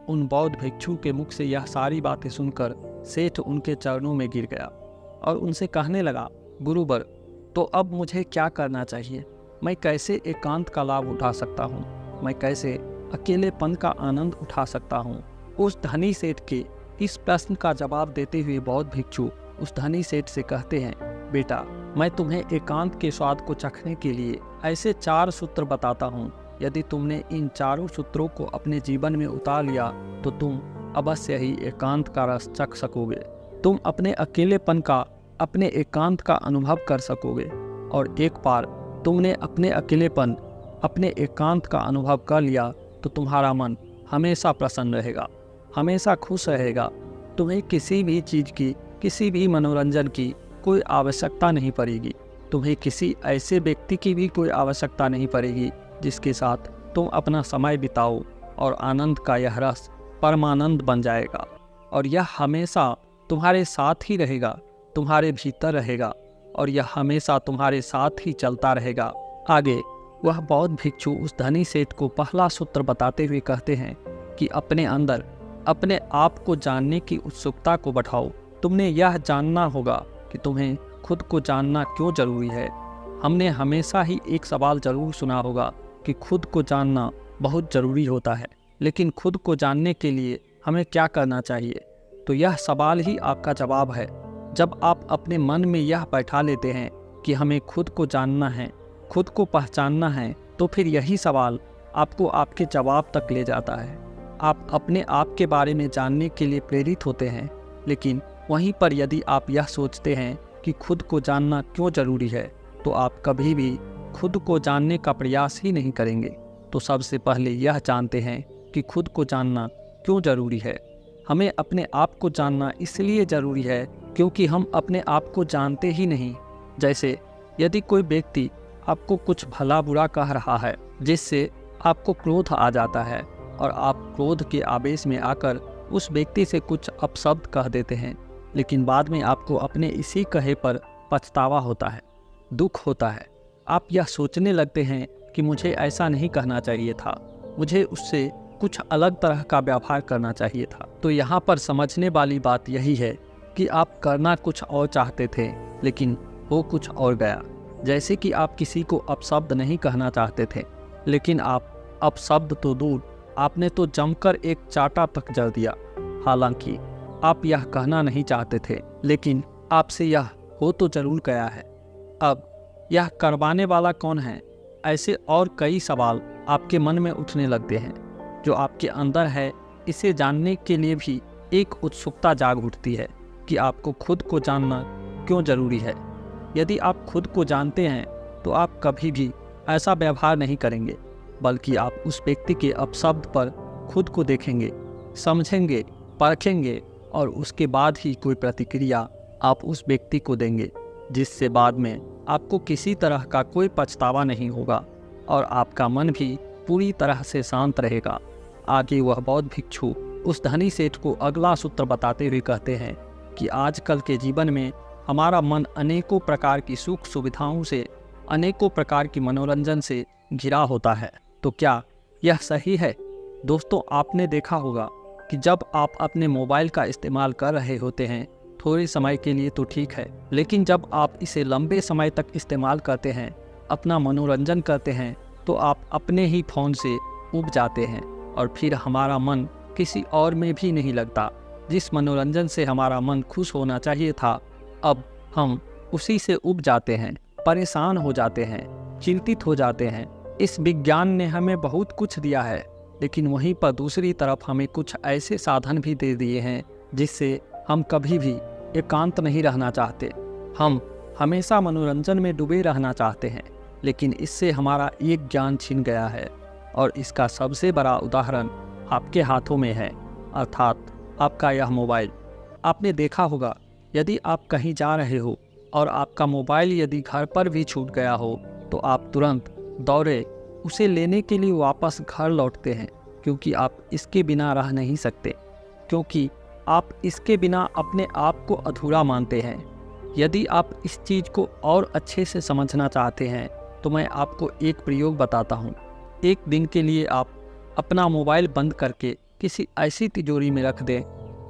उन बौद्ध भिक्षु के मुख से यह सारी बातें सुनकर सेठ उनके चरणों में गिर गया और उनसे कहने लगा, गुरुवर, तो अब मुझे क्या करना चाहिए? मैं कैसे एकांत का लाभ उठा सकता हूँ? मैं कैसे अकेलेपन का आनंद उठा सकता हूँ? उस धनी सेठ के इस प्रश्न का जवाब देते हुए बौद्ध भिक्षु उस धनी सेठ से कहते हैं, बेटा, मैं तुम्हें एकांत के स्वाद को चखने के लिए ऐसे 4 सूत्र बताता हूँ। यदि तुमने इन चारों सूत्रों को अपने जीवन में उतार लिया तो तुम अवश्य ही एकांत का रस चख सकोगे। तुम अपने अकेलेपन का, अपने एकांत का अनुभव कर सकोगे। और एक बार तुमने अपने अकेलेपन, अपने एकांत का अनुभव कर लिया तो तुम्हारा मन हमेशा प्रसन्न रहेगा, हमेशा खुश रहेगा। तुम्हें किसी भी चीज़ की, किसी भी मनोरंजन की कोई आवश्यकता नहीं पड़ेगी। तुम्हें किसी ऐसे व्यक्ति की भी कोई आवश्यकता नहीं पड़ेगी जिसके साथ तुम अपना समय बिताओ, और आनंद का यह रस परमानंद बन जाएगा और यह हमेशा तुम्हारे साथ ही रहेगा, तुम्हारे भीतर रहेगा, और यह हमेशा तुम्हारे साथ ही चलता रहेगा। आगे वह बौद्ध भिक्षु उस धनी सेठ को पहला सूत्र बताते हुए कहते हैं कि अपने अंदर अपने आप को जानने की उत्सुकता को बढ़ाओ। तुमने यह जानना होगा कि तुम्हें खुद को जानना क्यों जरूरी है। हमने हमेशा ही एक सवाल जरूर सुना होगा कि खुद को जानना बहुत ज़रूरी होता है, लेकिन खुद को जानने के लिए हमें क्या करना चाहिए? तो यह सवाल ही आपका जवाब है। जब आप अपने मन में यह बैठा लेते हैं कि हमें खुद को जानना है, खुद को पहचानना है, तो फिर यही सवाल आपको आपके जवाब तक ले जाता है। आप अपने आप के बारे में जानने के लिए प्रेरित होते हैं, लेकिन वहीं पर यदि आप यह सोचते हैं कि खुद को जानना क्यों ज़रूरी है, तो आप कभी भी खुद को जानने का प्रयास ही नहीं करेंगे। तो सबसे पहले यह जानते हैं कि खुद को जानना क्यों ज़रूरी है। हमें अपने आप को जानना इसलिए ज़रूरी है क्योंकि हम अपने आप को जानते ही नहीं। जैसे यदि कोई व्यक्ति आपको कुछ भला बुरा कह रहा है, जिससे आपको क्रोध आ जाता है और आप क्रोध के आवेश में आकर उस व्यक्ति से कुछ अपशब्द कह देते हैं, लेकिन बाद में आपको अपने इसी कहे पर पछतावा होता है, दुख होता है। आप यह सोचने लगते हैं कि मुझे ऐसा नहीं कहना चाहिए था, मुझे उससे कुछ अलग तरह का व्यवहार करना चाहिए था। तो यहाँ पर समझने वाली बात यही है कि आप करना कुछ और चाहते थे, लेकिन हो कुछ और गया। जैसे कि आप किसी को अपशब्द नहीं कहना चाहते थे, लेकिन आप अपशब्द तो दूर, आपने तो जमकर एक चाटा तक जड़ दिया। हालांकि आप यह कहना नहीं चाहते थे, लेकिन आपसे यह हो तो जरूर गया है। अब यह करवाने वाला कौन है? ऐसे और कई सवाल आपके मन में उठने लगते हैं। जो आपके अंदर है, इसे जानने के लिए भी एक उत्सुकता जाग उठती है कि आपको खुद को जानना क्यों ज़रूरी है। यदि आप खुद को जानते हैं तो आप कभी भी ऐसा व्यवहार नहीं करेंगे, बल्कि आप उस व्यक्ति के अपशब्द पर खुद को देखेंगे, समझेंगे, परखेंगे और उसके बाद ही कोई प्रतिक्रिया आप उस व्यक्ति को देंगे, जिससे बाद में आपको किसी तरह का कोई पछतावा नहीं होगा और आपका मन भी पूरी तरह से शांत रहेगा। आगे वह बौद्ध भिक्षु उस धनी सेठ को अगला सूत्र बताते हुए कहते हैं कि आजकल के जीवन में हमारा मन अनेकों प्रकार की सुख सुविधाओं से, अनेकों प्रकार की मनोरंजन से घिरा होता है। तो क्या यह सही है? दोस्तों, आपने देखा होगा कि जब आप अपने मोबाइल का इस्तेमाल कर रहे होते हैं थोड़े समय के लिए तो ठीक है, लेकिन जब आप इसे लंबे समय तक इस्तेमाल करते हैं, अपना मनोरंजन करते हैं, तो आप अपने ही फ़ोन से ऊब जाते हैं और फिर हमारा मन किसी और में भी नहीं लगता। जिस मनोरंजन से हमारा मन खुश होना चाहिए था, अब हम उसी से ऊब जाते हैं, परेशान हो जाते हैं, चिंतित हो जाते हैं। इस विज्ञान ने हमें बहुत कुछ दिया है, लेकिन वहीं पर दूसरी तरफ हमें कुछ ऐसे साधन भी दे दिए हैं जिससे हम कभी भी एकांत नहीं रहना चाहते। हम हमेशा मनोरंजन में डूबे रहना चाहते हैं, लेकिन इससे हमारा एक ज्ञान छिन गया है और इसका सबसे बड़ा उदाहरण आपके हाथों में है, अर्थात आपका यह मोबाइल। आपने देखा होगा, यदि आप कहीं जा रहे हो और आपका मोबाइल यदि घर पर भी छूट गया हो तो आप तुरंत दौड़े उसे लेने के लिए वापस घर लौटते हैं, क्योंकि आप इसके बिना रह नहीं सकते, क्योंकि आप इसके बिना अपने आप को अधूरा मानते हैं। यदि आप इस चीज़ को और अच्छे से समझना चाहते हैं तो मैं आपको एक प्रयोग बताता हूँ। एक दिन के लिए आप अपना मोबाइल बंद करके किसी ऐसी तिजोरी में रख दें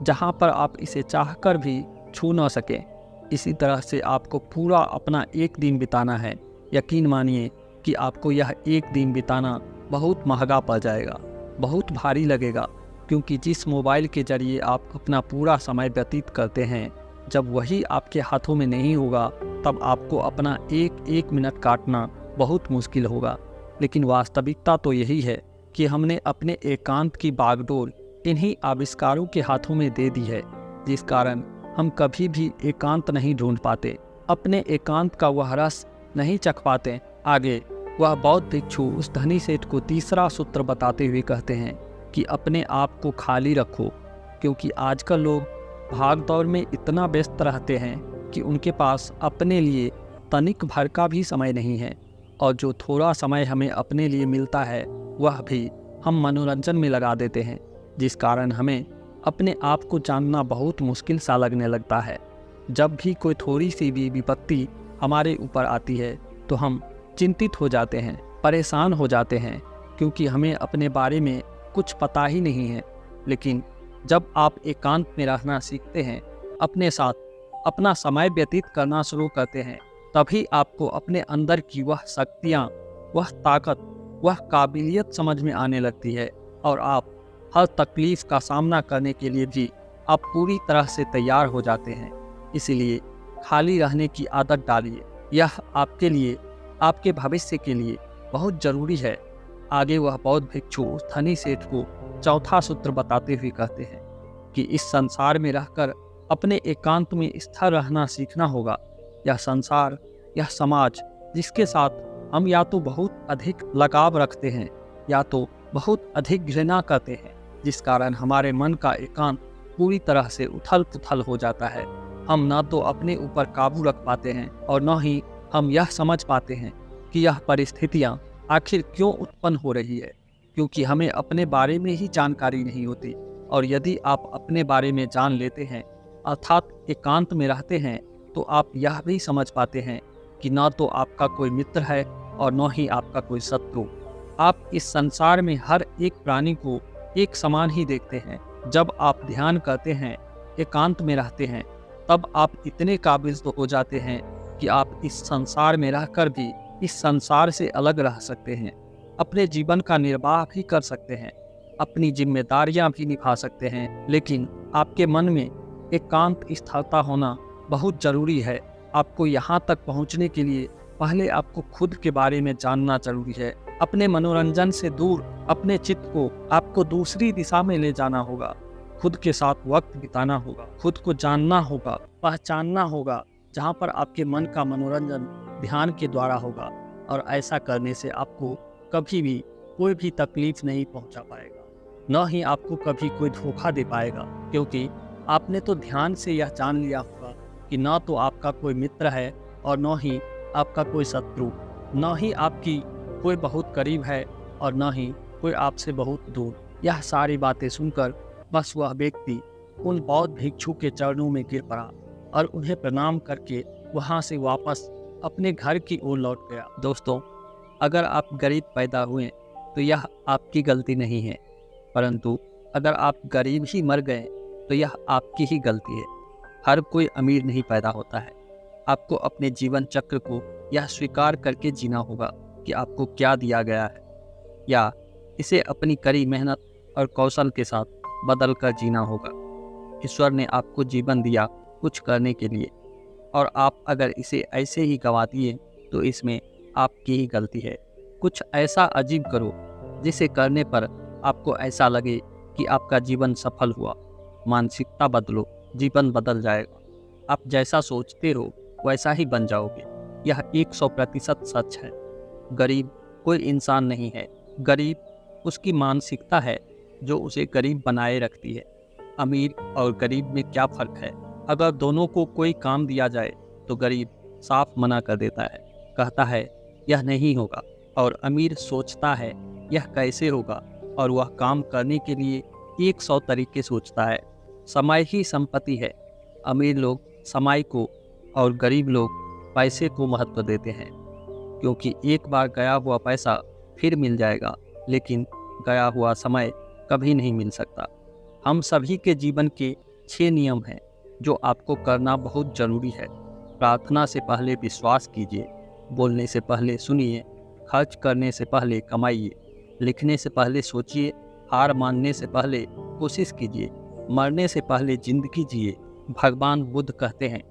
जहाँ पर आप इसे चाहकर भी छू न सकें। इसी तरह से आपको पूरा अपना एक दिन बिताना है। यकीन मानिए कि आपको यह एक दिन बिताना बहुत महंगा पड़ जाएगा, बहुत भारी लगेगा, क्योंकि जिस मोबाइल के जरिए आप अपना पूरा समय व्यतीत करते हैं, जब वही आपके हाथों में नहीं होगा तब आपको अपना एक एक मिनट काटना बहुत मुश्किल होगा। लेकिन वास्तविकता तो यही है कि हमने अपने एकांत की बागडोर इन्हीं आविष्कारों के हाथों में दे दी है, जिस कारण हम कभी भी एकांत नहीं ढूंढ पाते, अपने एकांत का वह रस नहीं चख पाते। आगे वह बौद्ध भिक्षु उस धनी सेठ को तीसरा सूत्र बताते हुए कहते हैं कि अपने आप को खाली रखो, क्योंकि आजकल लोग भाग दौड़ में इतना व्यस्त रहते हैं कि उनके पास अपने लिए तनिक भर का भी समय नहीं है, और जो थोड़ा समय हमें अपने लिए मिलता है वह भी हम मनोरंजन में लगा देते हैं, जिस कारण हमें अपने आप को जानना बहुत मुश्किल सा लगने लगता है। जब भी कोई थोड़ी सी भी विपत्ति हमारे ऊपर आती है तो हम चिंतित हो जाते हैं, परेशान हो जाते हैं, क्योंकि हमें अपने बारे में कुछ पता ही नहीं है। लेकिन जब आप एकांत में रहना सीखते हैं, अपने साथ अपना समय व्यतीत करना शुरू करते हैं, तभी आपको अपने अंदर की वह शक्तियाँ, वह ताकत, वह काबिलियत समझ में आने लगती है और आप हर तकलीफ का सामना करने के लिए भी आप पूरी तरह से तैयार हो जाते हैं। इसलिए खाली रहने की आदत डालिए, यह आपके लिए, आपके भविष्य के लिए बहुत ज़रूरी है। आगे वह बौद्ध भिक्षु उस धनी सेठ को चौथा सूत्र बताते हुए कहते हैं कि इस संसार में रहकर अपने एकांत में स्थिर रहना सीखना होगा। यह संसार, यह समाज जिसके साथ हम या तो बहुत अधिक लगाव रखते हैं या तो बहुत अधिक घृणा करते हैं, जिस कारण हमारे मन का एकांत पूरी तरह से उथल पुथल हो जाता है। हम न तो अपने ऊपर काबू रख पाते हैं और न ही हम यह समझ पाते हैं कि यह परिस्थितियाँ आखिर क्यों उत्पन्न हो रही है, क्योंकि हमें अपने बारे में ही जानकारी नहीं होती। और यदि आप अपने बारे में जान लेते हैं, अर्थात एकांत में रहते हैं, तो आप यह भी समझ पाते हैं कि न तो आपका कोई मित्र है और न ही आपका कोई शत्रु। आप इस संसार में हर एक प्राणी को एक समान ही देखते हैं। जब आप ध्यान करते हैं, एकांत में रहते हैं, तब आप इतने काबिल तो हो जाते हैं कि आप इस संसार में रहकर भी इस संसार से अलग रह सकते हैं, अपने जीवन का निर्वाह भी कर सकते हैं, अपनी जिम्मेदारियां भी निभा सकते हैं। लेकिन आपके मन में एकांत स्थिरता होना बहुत ज़रूरी है। आपको यहाँ तक पहुँचने के लिए पहले आपको खुद के बारे में जानना जरूरी है। अपने मनोरंजन से दूर अपने चित्त को आपको दूसरी दिशा में ले जाना होगा। खुद के साथ वक्त बिताना होगा, खुद को जानना होगा, पहचानना होगा, जहाँ पर आपके मन का मनोरंजन ध्यान के द्वारा होगा। और ऐसा करने से आपको कभी भी कोई भी तकलीफ नहीं पहुँचा पाएगा, न ही आपको कभी कोई धोखा दे पाएगा, क्योंकि आपने तो ध्यान से यह जान लिया होगा कि न तो आपका कोई मित्र है और न ही आपका कोई शत्रु, न ही आपकी कोई बहुत करीब है और न ही कोई आपसे बहुत दूर। यह सारी बातें सुनकर बस वह व्यक्ति उन बौद्ध भिक्षु के चरणों में गिर पड़ा और उन्हें प्रणाम करके वहाँ से वापस अपने घर की ओर लौट गया। दोस्तों, अगर आप गरीब पैदा हुए तो यह आपकी गलती नहीं है, परंतु अगर आप गरीब ही मर गए तो यह आपकी ही गलती है। हर कोई अमीर नहीं पैदा होता है। आपको अपने जीवन चक्र को यह स्वीकार करके जीना होगा कि आपको क्या दिया गया है, या इसे अपनी कड़ी मेहनत और कौशल के साथ बदल कर जीना होगा। ईश्वर ने आपको जीवन दिया कुछ करने के लिए, और आप अगर इसे ऐसे ही गंवा दिए तो इसमें आपकी ही गलती है। कुछ ऐसा अजीब करो जिसे करने पर आपको ऐसा लगे कि आपका जीवन सफल हुआ। मानसिकता बदलो, जीवन बदल जाएगा। आप जैसा सोचते हो वैसा ही बन जाओगे। यह 100% सच है। गरीब कोई इंसान नहीं है, गरीब उसकी मानसिकता है जो उसे गरीब बनाए रखती है। अमीर और गरीब में क्या फ़र्क है? अगर दोनों को कोई काम दिया जाए तो गरीब साफ मना कर देता है, कहता है यह नहीं होगा, और अमीर सोचता है यह कैसे होगा, और वह काम करने के लिए 100 तरीके सोचता है। समय ही संपत्ति है। अमीर लोग समय को और गरीब लोग पैसे को महत्व देते हैं, क्योंकि एक बार गया हुआ पैसा फिर मिल जाएगा, लेकिन गया हुआ समय कभी नहीं मिल सकता। हम सभी के जीवन के 6 नियम हैं जो आपको करना बहुत ज़रूरी है। प्रार्थना से पहले विश्वास कीजिए, बोलने से पहले सुनिए, खर्च करने से पहले कमाइए, लिखने से पहले सोचिए, हार मानने से पहले कोशिश कीजिए, मरने से पहले जिंदगी जिए। भगवान बुद्ध कहते हैं,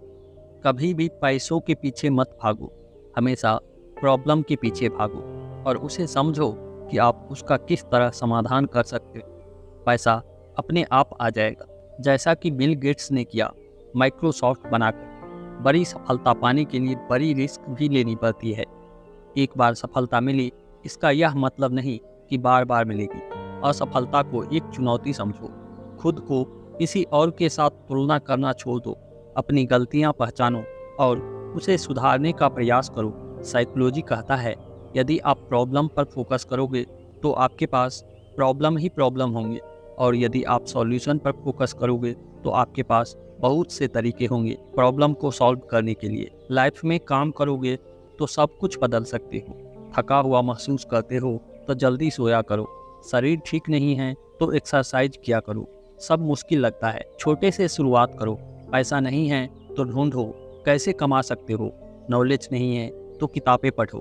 कभी भी पैसों के पीछे मत भागो, हमेशा प्रॉब्लम के पीछे भागो और उसे समझो कि आप उसका किस तरह समाधान कर सकते हो। पैसा अपने आप आ जाएगा, जैसा कि बिल गेट्स ने किया। माइक्रोसॉफ्ट बनाकर बड़ी सफलता पाने के लिए बड़ी रिस्क भी लेनी पड़ती है। एक बार सफलता मिली, इसका यह मतलब नहीं कि बार बार मिलेगी। असफलता को एक चुनौती समझो। खुद को किसी और के साथ तुलना करना छोड़ दो। अपनी गलतियां पहचानो और उसे सुधारने का प्रयास करो। साइकोलॉजी कहता है, यदि आप प्रॉब्लम पर फोकस करोगे तो आपके पास प्रॉब्लम ही प्रॉब्लम होंगे, और यदि आप सॉल्यूशन पर फोकस करोगे तो आपके पास बहुत से तरीके होंगे प्रॉब्लम को सॉल्व करने के लिए। लाइफ में काम करोगे तो सब कुछ बदल सकते हो। थका हुआ महसूस करते हो तो जल्दी सोया करो। शरीर ठीक नहीं है तो एक्सरसाइज किया करो। सब मुश्किल लगता है, छोटे से शुरुआत करो। पैसा नहीं है तो ढूंढो कैसे कमा सकते हो। नॉलेज नहीं है तो किताबें पढ़ो।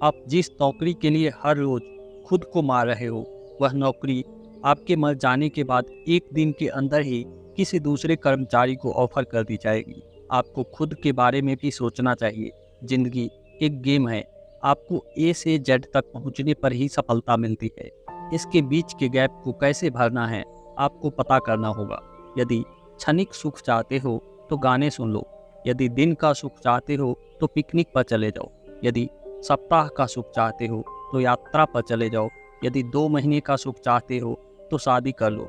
आप जिस नौकरी के लिए हर रोज खुद को मार रहे हो, वह नौकरी आपके मर जाने के बाद एक दिन के अंदर ही किसी दूसरे कर्मचारी को ऑफर कर दी जाएगी। आपको खुद के बारे में भी सोचना चाहिए। जिंदगी एक गेम है। आपको ए से जेड तक पहुंचने पर ही सफलता मिलती है। इसके बीच के गैप को कैसे भरना है आपको पता करना होगा। यदि क्षणिक सुख चाहते हो तो गाने सुन लो। यदि दिन का सुख चाहते हो तो पिकनिक पर चले जाओ। यदि सप्ताह का सुख चाहते हो तो यात्रा पर चले जाओ। यदि 2 महीने का सुख चाहते हो तो शादी कर लो।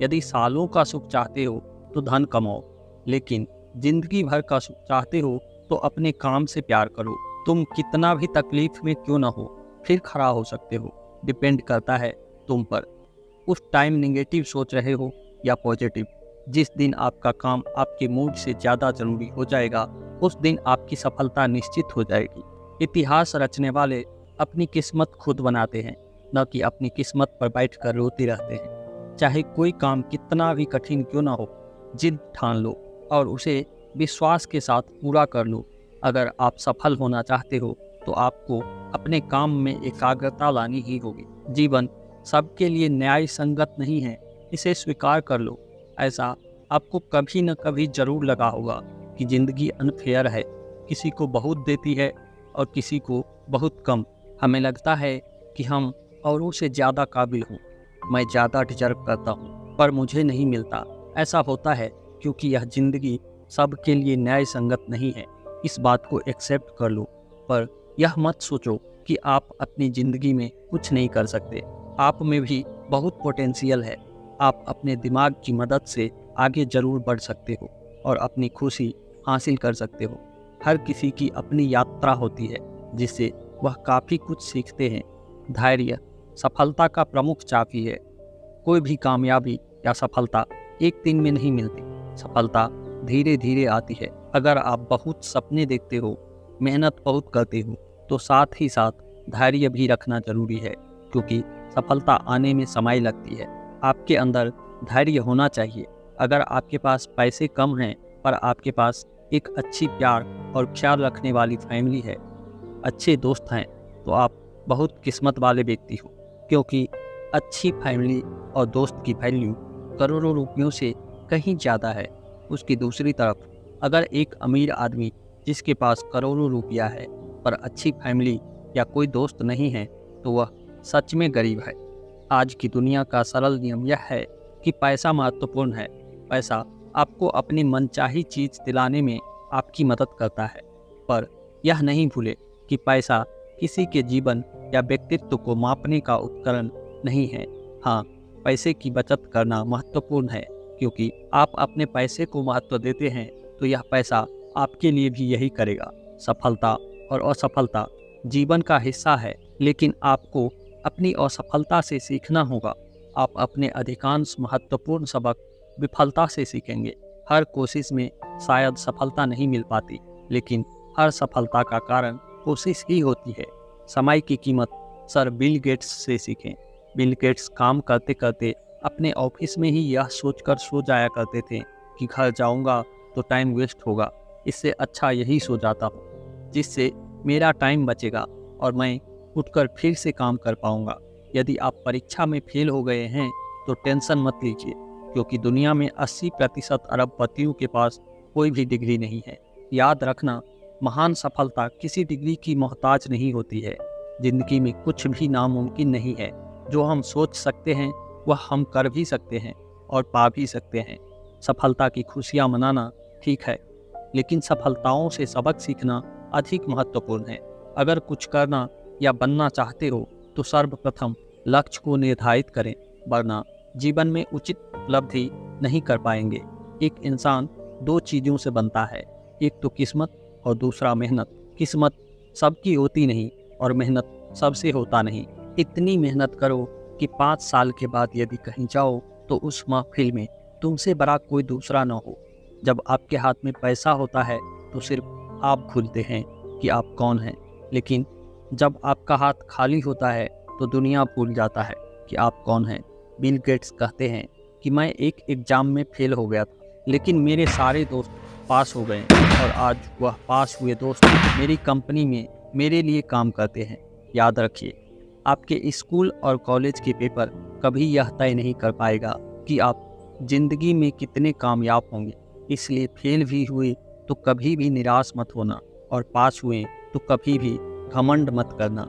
यदि सालों का सुख चाहते हो तो धन कमाओ। लेकिन जिंदगी भर का सुख चाहते हो तो अपने काम से प्यार करो। तुम कितना भी तकलीफ में क्यों ना हो, फिर खड़ा हो सकते हो। डिपेंड करता है तुम पर। उस टाइम नेगेटिव सोच रहे हो या पॉजिटिव। जिस दिन आपका काम आपके मूड से ज़्यादा जरूरी हो जाएगा, उस दिन आपकी सफलता निश्चित हो जाएगी। इतिहास रचने वाले अपनी किस्मत खुद बनाते हैं, न कि अपनी किस्मत पर बैठकर रोते रहते हैं। चाहे कोई काम कितना भी कठिन क्यों ना हो, जिद ठान लो और उसे विश्वास के साथ पूरा कर लो। अगर आप सफल होना चाहते हो तो आपको अपने काम में एकाग्रता लानी ही होगी। जीवन सबके लिए न्याय संगत नहीं है, इसे स्वीकार कर लो। ऐसा आपको कभी न कभी जरूर लगा होगा कि ज़िंदगी अनफेयर है, किसी को बहुत देती है और किसी को बहुत कम। हमें लगता है कि हम औरों से ज़्यादा काबिल हूँ, मैं ज़्यादा डिजर्व करता हूँ, पर मुझे नहीं मिलता। ऐसा होता है क्योंकि यह ज़िंदगी सबके लिए न्याय संगत नहीं है। इस बात को एक्सेप्ट कर लो, पर यह मत सोचो कि आप अपनी ज़िंदगी में कुछ नहीं कर सकते। आप में भी बहुत पोटेंशियल है। आप अपने दिमाग की मदद से आगे ज़रूर बढ़ सकते हो और अपनी खुशी हासिल कर सकते हो। हर किसी की अपनी यात्रा होती है जिससे वह काफ़ी कुछ सीखते हैं। धैर्य सफलता का प्रमुख चाबी है। कोई भी कामयाबी या सफलता एक दिन में नहीं मिलती। सफलता धीरे धीरे आती है। अगर आप बहुत सपने देखते हो, मेहनत बहुत करते हो, तो साथ ही साथ धैर्य भी रखना जरूरी है, क्योंकि सफलता आने में समय लगती है। आपके अंदर धैर्य होना चाहिए। अगर आपके पास पैसे कम हैं पर आपके पास एक अच्छी प्यार और ख्याल रखने वाली फैमिली है, अच्छे दोस्त हैं, तो आप बहुत किस्मत वाले व्यक्ति हो, क्योंकि अच्छी फैमिली और दोस्त की वैल्यू करोड़ों रुपयों से कहीं ज़्यादा है। उसकी दूसरी तरफ अगर एक अमीर आदमी जिसके पास करोड़ों रुपया है पर अच्छी फैमिली या कोई दोस्त नहीं है, तो वह सच में गरीब है। आज की दुनिया का सरल नियम यह है कि पैसा महत्वपूर्ण है। पैसा आपको अपनी मनचाही चीज़ दिलाने में आपकी मदद करता है, पर यह नहीं भूले कि पैसा किसी के जीवन या व्यक्तित्व को मापने का उपकरण नहीं है। हाँ, पैसे की बचत करना महत्वपूर्ण है, क्योंकि आप अपने पैसे को महत्व देते हैं तो यह पैसा आपके लिए भी यही करेगा। सफलता और असफलता जीवन का हिस्सा है, लेकिन आपको अपनी असफलता से सीखना होगा। आप अपने अधिकांश महत्वपूर्ण सबक विफलता से सीखेंगे। हर कोशिश में शायद सफलता नहीं मिल पाती, लेकिन हर सफलता का कारण कोशिश ही होती है। समय की कीमत सर बिल गेट्स से सीखें। बिल गेट्स काम करते करते अपने ऑफिस में ही यह सोचकर सो जाया करते थे कि घर जाऊंगा तो टाइम वेस्ट होगा, इससे अच्छा यही सो जाता हूँ, जिससे मेरा टाइम बचेगा और मैं उठकर फिर से काम कर पाऊंगा। यदि आप परीक्षा में फेल हो गए हैं तो टेंशन मत लीजिए, क्योंकि दुनिया में 80% अरबपतियों के पास कोई भी डिग्री नहीं है। याद रखना, महान सफलता किसी डिग्री की मोहताज नहीं होती है। जिंदगी में कुछ भी नामुमकिन नहीं है। जो हम सोच सकते हैं वह हम कर भी सकते हैं और पा भी सकते हैं। सफलता की खुशियाँ मनाना ठीक है, लेकिन सफलताओं से सबक सीखना अधिक महत्वपूर्ण है। अगर कुछ करना या बनना चाहते हो तो सर्वप्रथम लक्ष्य को निर्धारित करें, वरना जीवन में उचित उपलब्धि नहीं कर पाएंगे। एक इंसान दो चीज़ों से बनता है, एक तो किस्मत और दूसरा मेहनत। किस्मत सबकी होती नहीं और मेहनत सबसे होता नहीं। इतनी मेहनत करो कि 5 साल के बाद यदि कहीं जाओ तो उस महफिल में तुमसे बड़ा कोई दूसरा न हो। जब आपके हाथ में पैसा होता है तो सिर्फ आप भूलते हैं कि आप कौन हैं, लेकिन जब आपका हाथ खाली होता है तो दुनिया भूल जाता है कि आप कौन हैं। बिल गेट्स कहते हैं कि मैं एक एग्ज़ाम में फेल हो गया था, लेकिन मेरे सारे दोस्त पास हो गए और आज वह पास हुए दोस्त मेरी कंपनी में मेरे लिए काम करते हैं। याद रखिए, आपके स्कूल और कॉलेज के पेपर कभी यह तय नहीं कर पाएगा कि आप जिंदगी में कितने कामयाब होंगे। इसलिए फेल भी हुए तो कभी भी निराश मत होना, और पास हुए तो कभी भी घमंड मत करना।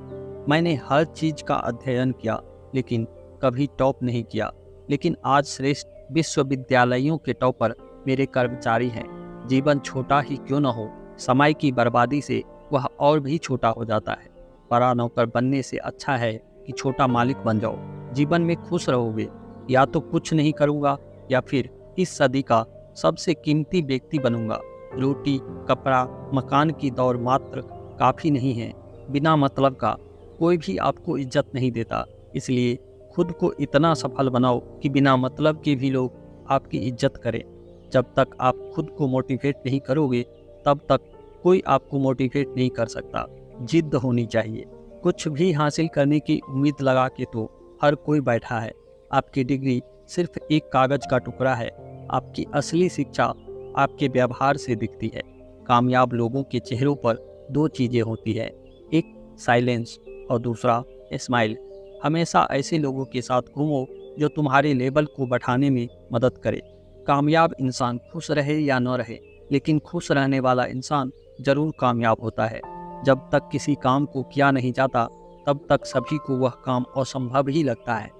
मैंने हर चीज़ का अध्ययन किया लेकिन कभी टॉप नहीं किया, लेकिन आज श्रेष्ठ विश्वविद्यालयों के टॉपर मेरे कर्मचारी हैं। जीवन छोटा ही क्यों न हो, समय की बर्बादी से वह और भी छोटा हो जाता है। बड़ा नौकर बनने से अच्छा है कि छोटा मालिक बन जाओ। जीवन में खुश रहोगे। या तो कुछ नहीं करूँगा या फिर इस सदी का सबसे कीमती व्यक्ति बनूंगा। रोटी, कपड़ा, मकान की दौड़ मात्र काफ़ी नहीं है। बिना मतलब का कोई भी आपको इज्जत नहीं देता। इसलिए खुद को इतना सफल बनाओ कि बिना मतलब के भी लोग आपकी इज्जत करें। जब तक आप खुद को मोटिवेट नहीं करोगे तब तक कोई आपको मोटिवेट नहीं कर सकता। जिद्द होनी चाहिए। कुछ भी हासिल करने की उम्मीद लगा के तो हर कोई बैठा है। आपकी डिग्री सिर्फ एक कागज़ का टुकड़ा है। आपकी असली शिक्षा आपके व्यवहार से दिखती है। कामयाब लोगों के चेहरों पर दो चीज़ें होती है, एक साइलेंस और दूसरा स्माइल। हमेशा ऐसे लोगों के साथ घूमो जो तुम्हारे लेवल को बढ़ाने में मदद करे। कामयाब इंसान खुश रहे या न रहे, लेकिन खुश रहने वाला इंसान ज़रूर कामयाब होता है। जब तक किसी काम को किया नहीं जाता तब तक सभी को वह काम असंभव ही लगता है।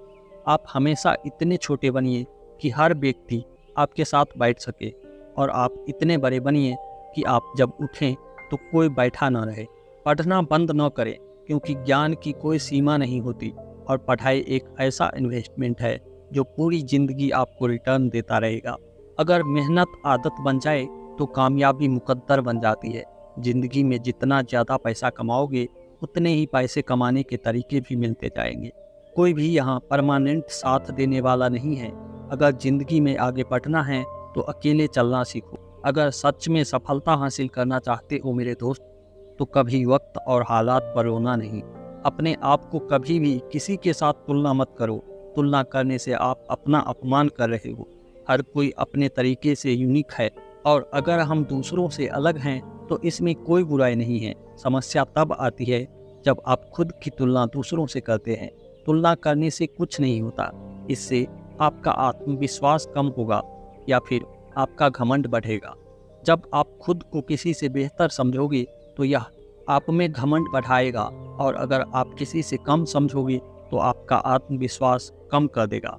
आप हमेशा इतने छोटे बनिए कि हर व्यक्ति आपके साथ बैठ सके, और आप इतने बड़े बनिए कि आप जब उठें तो कोई बैठा न रहे। पढ़ना बंद न करें, क्योंकि ज्ञान की कोई सीमा नहीं होती, और पढ़ाई एक ऐसा इन्वेस्टमेंट है जो पूरी ज़िंदगी आपको रिटर्न देता रहेगा। अगर मेहनत आदत बन जाए तो कामयाबी मुकद्दर बन जाती है। जिंदगी में जितना ज़्यादा पैसा कमाओगे उतने ही पैसे कमाने के तरीके भी मिलते जाएंगे। कोई भी यहाँ परमानेंट साथ देने वाला नहीं है। अगर जिंदगी में आगे बढ़ना है तो अकेले चलना सीखो। अगर सच में सफलता हासिल करना चाहते हो मेरे दोस्त, तो कभी वक्त और हालात पर रोना नहीं। अपने आप को कभी भी किसी के साथ तुलना मत करो। तुलना करने से आप अपना अपमान कर रहे हो। हर कोई अपने तरीके से यूनिक है, और अगर हम दूसरों से अलग हैं तो इसमें कोई बुराई नहीं है। समस्या तब आती है जब आप खुद की तुलना दूसरों से करते हैं। तुलना करने से कुछ नहीं होता। इससे आपका आत्मविश्वास कम होगा या फिर आपका घमंड बढ़ेगा। जब आप खुद को किसी से बेहतर समझोगे तो यह आप में घमंड बढ़ाएगा, और अगर आप किसी से कम समझोगे तो आपका आत्मविश्वास कम कर देगा।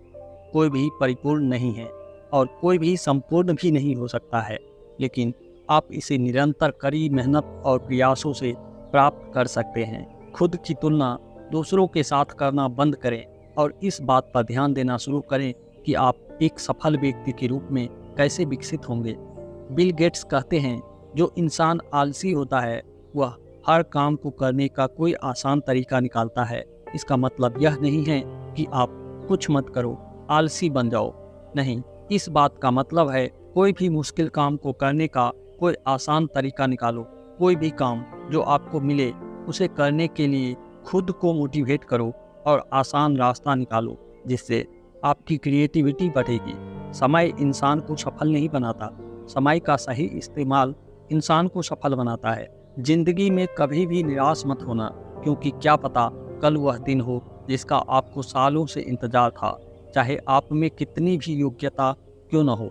कोई भी परिपूर्ण नहीं है और कोई भी संपूर्ण भी नहीं हो सकता है, लेकिन आप इसे निरंतर कड़ी मेहनत और प्रयासों से प्राप्त कर सकते हैं। खुद की तुलना दूसरों के साथ करना बंद करें और इस बात पर ध्यान देना शुरू करें कि आप एक सफल व्यक्ति के रूप में कैसे विकसित होंगे। बिल गेट्स कहते हैं, जो इंसान आलसी होता है वह हर काम को करने का कोई आसान तरीका निकालता है। इसका मतलब यह नहीं है कि आप कुछ मत करो, आलसी बन जाओ। नहीं, इस बात का मतलब है कोई भी मुश्किल काम को करने का कोई आसान तरीका निकालो। कोई भी काम जो आपको मिले उसे करने के लिए खुद को मोटिवेट करो और आसान रास्ता निकालो, जिससे आपकी क्रिएटिविटी बढ़ेगी। समय इंसान को सफल नहीं बनाता, समय का सही इस्तेमाल इंसान को सफल बनाता है। जिंदगी में कभी भी निराश मत होना, क्योंकि क्या पता कल वह दिन हो जिसका आपको सालों से इंतजार था। चाहे आप में कितनी भी योग्यता क्यों न हो,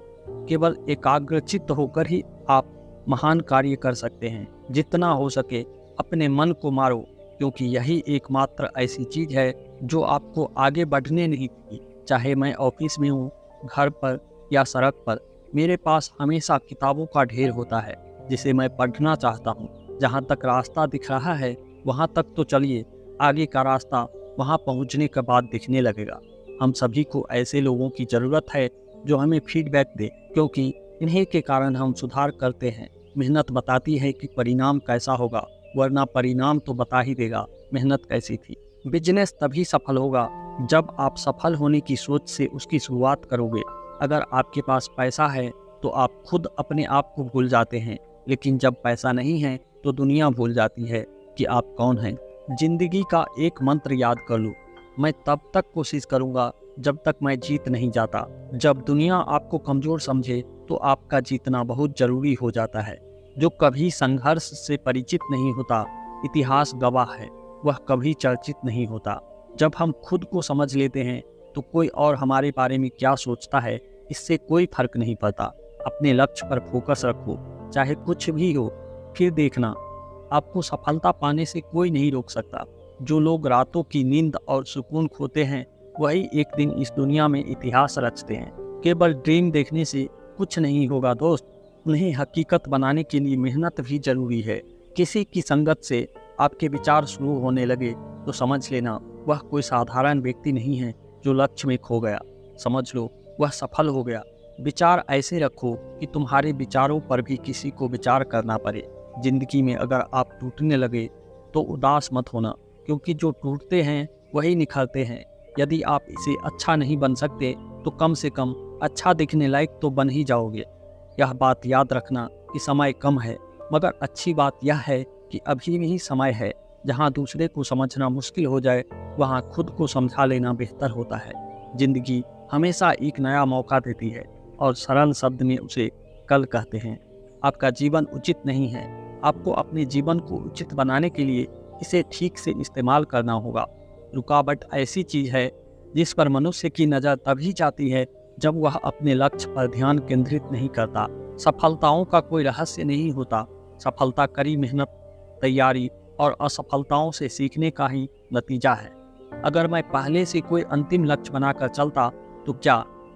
केवल एकाग्रचित्त होकर ही आप महान कार्य कर सकते हैं। जितना हो सके अपने मन को मारो, क्योंकि यही एकमात्र ऐसी चीज़ है जो आपको आगे बढ़ने नहीं देगी। चाहे मैं ऑफिस में हूँ, घर पर या सड़क पर, मेरे पास हमेशा किताबों का ढेर होता है जिसे मैं पढ़ना चाहता हूँ। जहाँ तक रास्ता दिख रहा है वहाँ तक तो चलिए, आगे का रास्ता वहाँ पहुँचने के बाद दिखने लगेगा। हम सभी को ऐसे लोगों की ज़रूरत है जो हमें फीडबैक दे, क्योंकि इन्हीं के कारण हम सुधार करते हैं। मेहनत बताती है कि परिणाम कैसा होगा, वरना परिणाम तो बता ही देगा मेहनत कैसी थी। बिजनेस तभी सफल होगा जब आप सफल होने की सोच से उसकी शुरुआत करोगे। अगर आपके पास पैसा है तो आप खुद अपने आप को भूल जाते हैं, लेकिन जब पैसा नहीं है तो दुनिया भूल जाती है कि आप कौन हैं। जिंदगी का एक मंत्र याद कर लो, मैं तब तक कोशिश करूंगा जब तक मैं जीत नहीं जाता। जब दुनिया आपको कमज़ोर समझे तो आपका जीतना बहुत ज़रूरी हो जाता है। जो कभी संघर्ष से परिचित नहीं होता, इतिहास गवाह है, वह कभी चर्चित नहीं होता। जब हम खुद को समझ लेते हैं तो कोई और हमारे बारे में क्या सोचता है इससे कोई फर्क नहीं पड़ता। अपने लक्ष्य पर फोकस रखो, चाहे कुछ भी हो। फिर देखना, आपको सफलता पाने से कोई नहीं रोक सकता। जो लोग रातों की नींद और सुकून खोते हैं वही एक दिन इस दुनिया में इतिहास रचते हैं। केवल ड्रीम देखने से कुछ नहीं होगा दोस्त, उन्हें हकीकत बनाने के लिए मेहनत भी जरूरी है। किसी की संगत से आपके विचार शुरू होने लगे तो समझ लेना वह कोई साधारण व्यक्ति नहीं है जो लक्ष्य में खो गया। समझ लो वह सफल हो गया। विचार ऐसे रखो कि तुम्हारे विचारों पर भी किसी को विचार करना पड़े। जिंदगी में अगर आप टूटने लगे तो उदास मत होना, क्योंकि जो टूटते हैं वही निखरते हैं। यदि आप इसे अच्छा नहीं बन सकते तो कम से कम अच्छा दिखने लायक तो बन ही जाओगे। यह बात याद रखना कि समय कम है, मगर अच्छी बात यह है कि अभी भी समय है। जहाँ दूसरे को समझना मुश्किल हो जाए वहाँ खुद को समझा लेना बेहतर होता है। जिंदगी हमेशा एक नया मौका देती है और सरल शब्द में उसे कल कहते हैं। आपका जीवन उचित नहीं है, आपको अपने जीवन को उचित बनाने के लिए इसे ठीक से इस्तेमाल करना होगा। रुकावट ऐसी चीज़ है जिस पर मनुष्य की नज़र तभी जाती है जब वह अपने लक्ष्य पर ध्यान केंद्रित नहीं करता। सफलताओं का कोई रहस्य नहीं होता, सफलता कड़ी मेहनत, तैयारी और असफलताओं से सीखने का ही नतीजा है। अगर मैं पहले से कोई अंतिम लक्ष्य बनाकर चलता तो क्या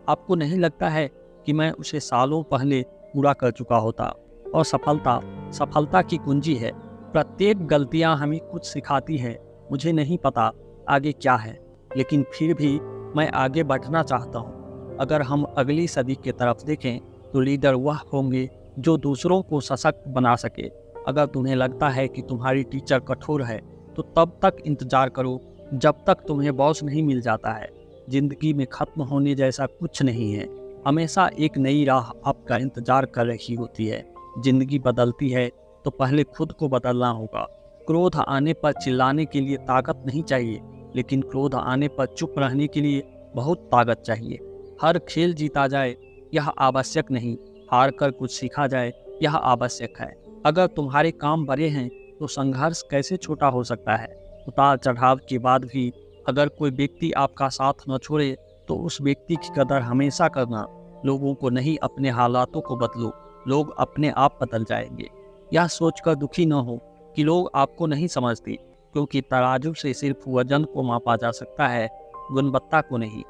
आपको नहीं लगता है कि मैं उसे सालों पहले पूरा कर चुका होता? और सफलता की कुंजी है। प्रत्येक गलतियां हमें कुछ सिखाती है। मुझे नहीं पता आगे क्या है, लेकिन फिर भी मैं आगे बढ़ना चाहता हूँ। अगर हम अगली सदी की तरफ देखें तो लीडर वह होंगे जो दूसरों को सशक्त बना सके, अगर तुम्हें लगता है कि तुम्हारी टीचर कठोर है तो तब तक इंतजार करो जब तक तुम्हें बॉस नहीं मिल जाता है। जिंदगी में खत्म होने जैसा कुछ नहीं है, हमेशा एक नई राह आपका इंतजार कर रही होती है। जिंदगी बदलती है तो पहले खुद को बदलना होगा। क्रोध आने पर चिल्लाने के लिए ताकत नहीं चाहिए, लेकिन क्रोध आने पर चुप रहने के लिए बहुत ताकत चाहिए। हर खेल जीता जाए यह आवश्यक नहीं, हार कर कुछ सीखा जाए यह आवश्यक है। अगर तुम्हारे काम बड़े हैं तो संघर्ष कैसे छोटा हो सकता है। उतार चढ़ाव के बाद भी अगर कोई व्यक्ति आपका साथ न छोड़े तो उस व्यक्ति की कदर हमेशा करना। लोगों को नहीं, अपने हालातों को बदलो, लोग अपने आप बदल जाएंगे। यह सोचकर दुखी न हो कि लोग आपको नहीं समझते, क्योंकि तराजू से सिर्फ वजन को मापा जा सकता है, गुणवत्ता को नहीं।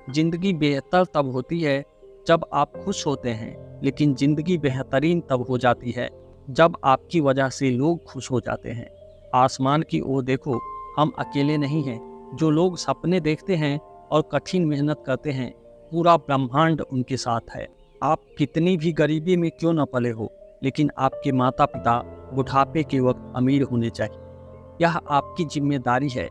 जिंदगी बेहतर तब होती है जब आप खुश होते हैं, लेकिन जिंदगी बेहतरीन तब हो जाती है जब आपकी वजह से लोग खुश हो जाते हैं। आसमान की ओर देखो, हम अकेले नहीं हैं। जो लोग सपने देखते हैं और कठिन मेहनत करते हैं, पूरा ब्रह्मांड उनके साथ है। आप कितनी भी गरीबी में क्यों न पले हो, लेकिन आपके माता पिता बुढ़ापे के वक्त अमीर होने चाहिए। यह आपकी जिम्मेदारी है।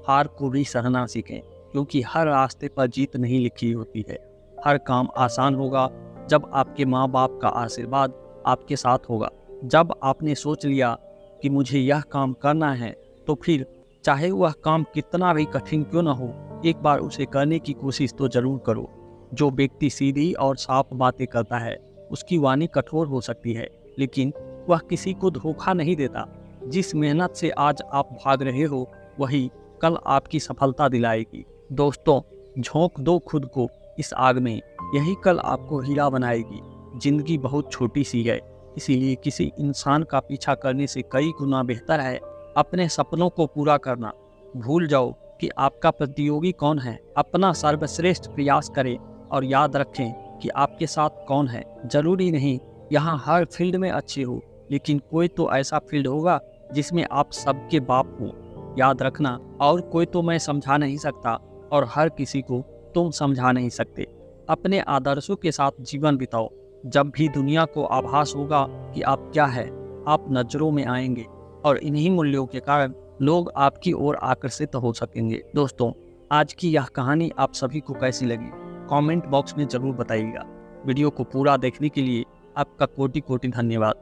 हार को भी सहना सीखें, क्योंकि हर रास्ते पर जीत नहीं लिखी होती है। हर काम आसान होगा जब आपके माँ बाप का आशीर्वाद आपके साथ होगा। जब आपने सोच लिया कि मुझे यह काम करना है, तो फिर चाहे वह काम कितना भी कठिन क्यों न हो, एक बार उसे करने की कोशिश तो जरूर करो। जो व्यक्ति सीधी और साफ बातें करता है उसकी वाणी कठोर हो सकती है, लेकिन वह किसी को धोखा नहीं देता। जिस मेहनत से आज आप भाग रहे हो वही कल आपकी सफलता दिलाएगी। दोस्तों, झोंक दो खुद को इस आग में, यही कल आपको हीरा बनाएगी। जिंदगी बहुत छोटी सी है, इसीलिए किसी इंसान का पीछा करने से कई गुना बेहतर है अपने सपनों को पूरा करना। भूल जाओ कि आपका प्रतियोगी कौन है, अपना सर्वश्रेष्ठ प्रयास करें और याद रखें कि आपके साथ कौन है। जरूरी नहीं यहाँ हर फील्ड में अच्छे हो, लेकिन कोई तो ऐसा फील्ड होगा जिसमें आप सबके बाप हो। याद रखना, और कोई तो मैं समझा नहीं सकता और हर किसी को तुम समझा नहीं सकते। अपने आदर्शों के साथ जीवन बिताओ। जब भी दुनिया को आभास होगा कि आप क्या है, आप नजरों में आएंगे और इन्हीं मूल्यों के कारण लोग आपकी ओर आकर्षित हो सकेंगे। दोस्तों, आज की यह कहानी आप सभी को कैसी लगी, कमेंट बॉक्स में जरूर बताइएगा। वीडियो को पूरा देखने के लिए आपका कोटि कोटि धन्यवाद।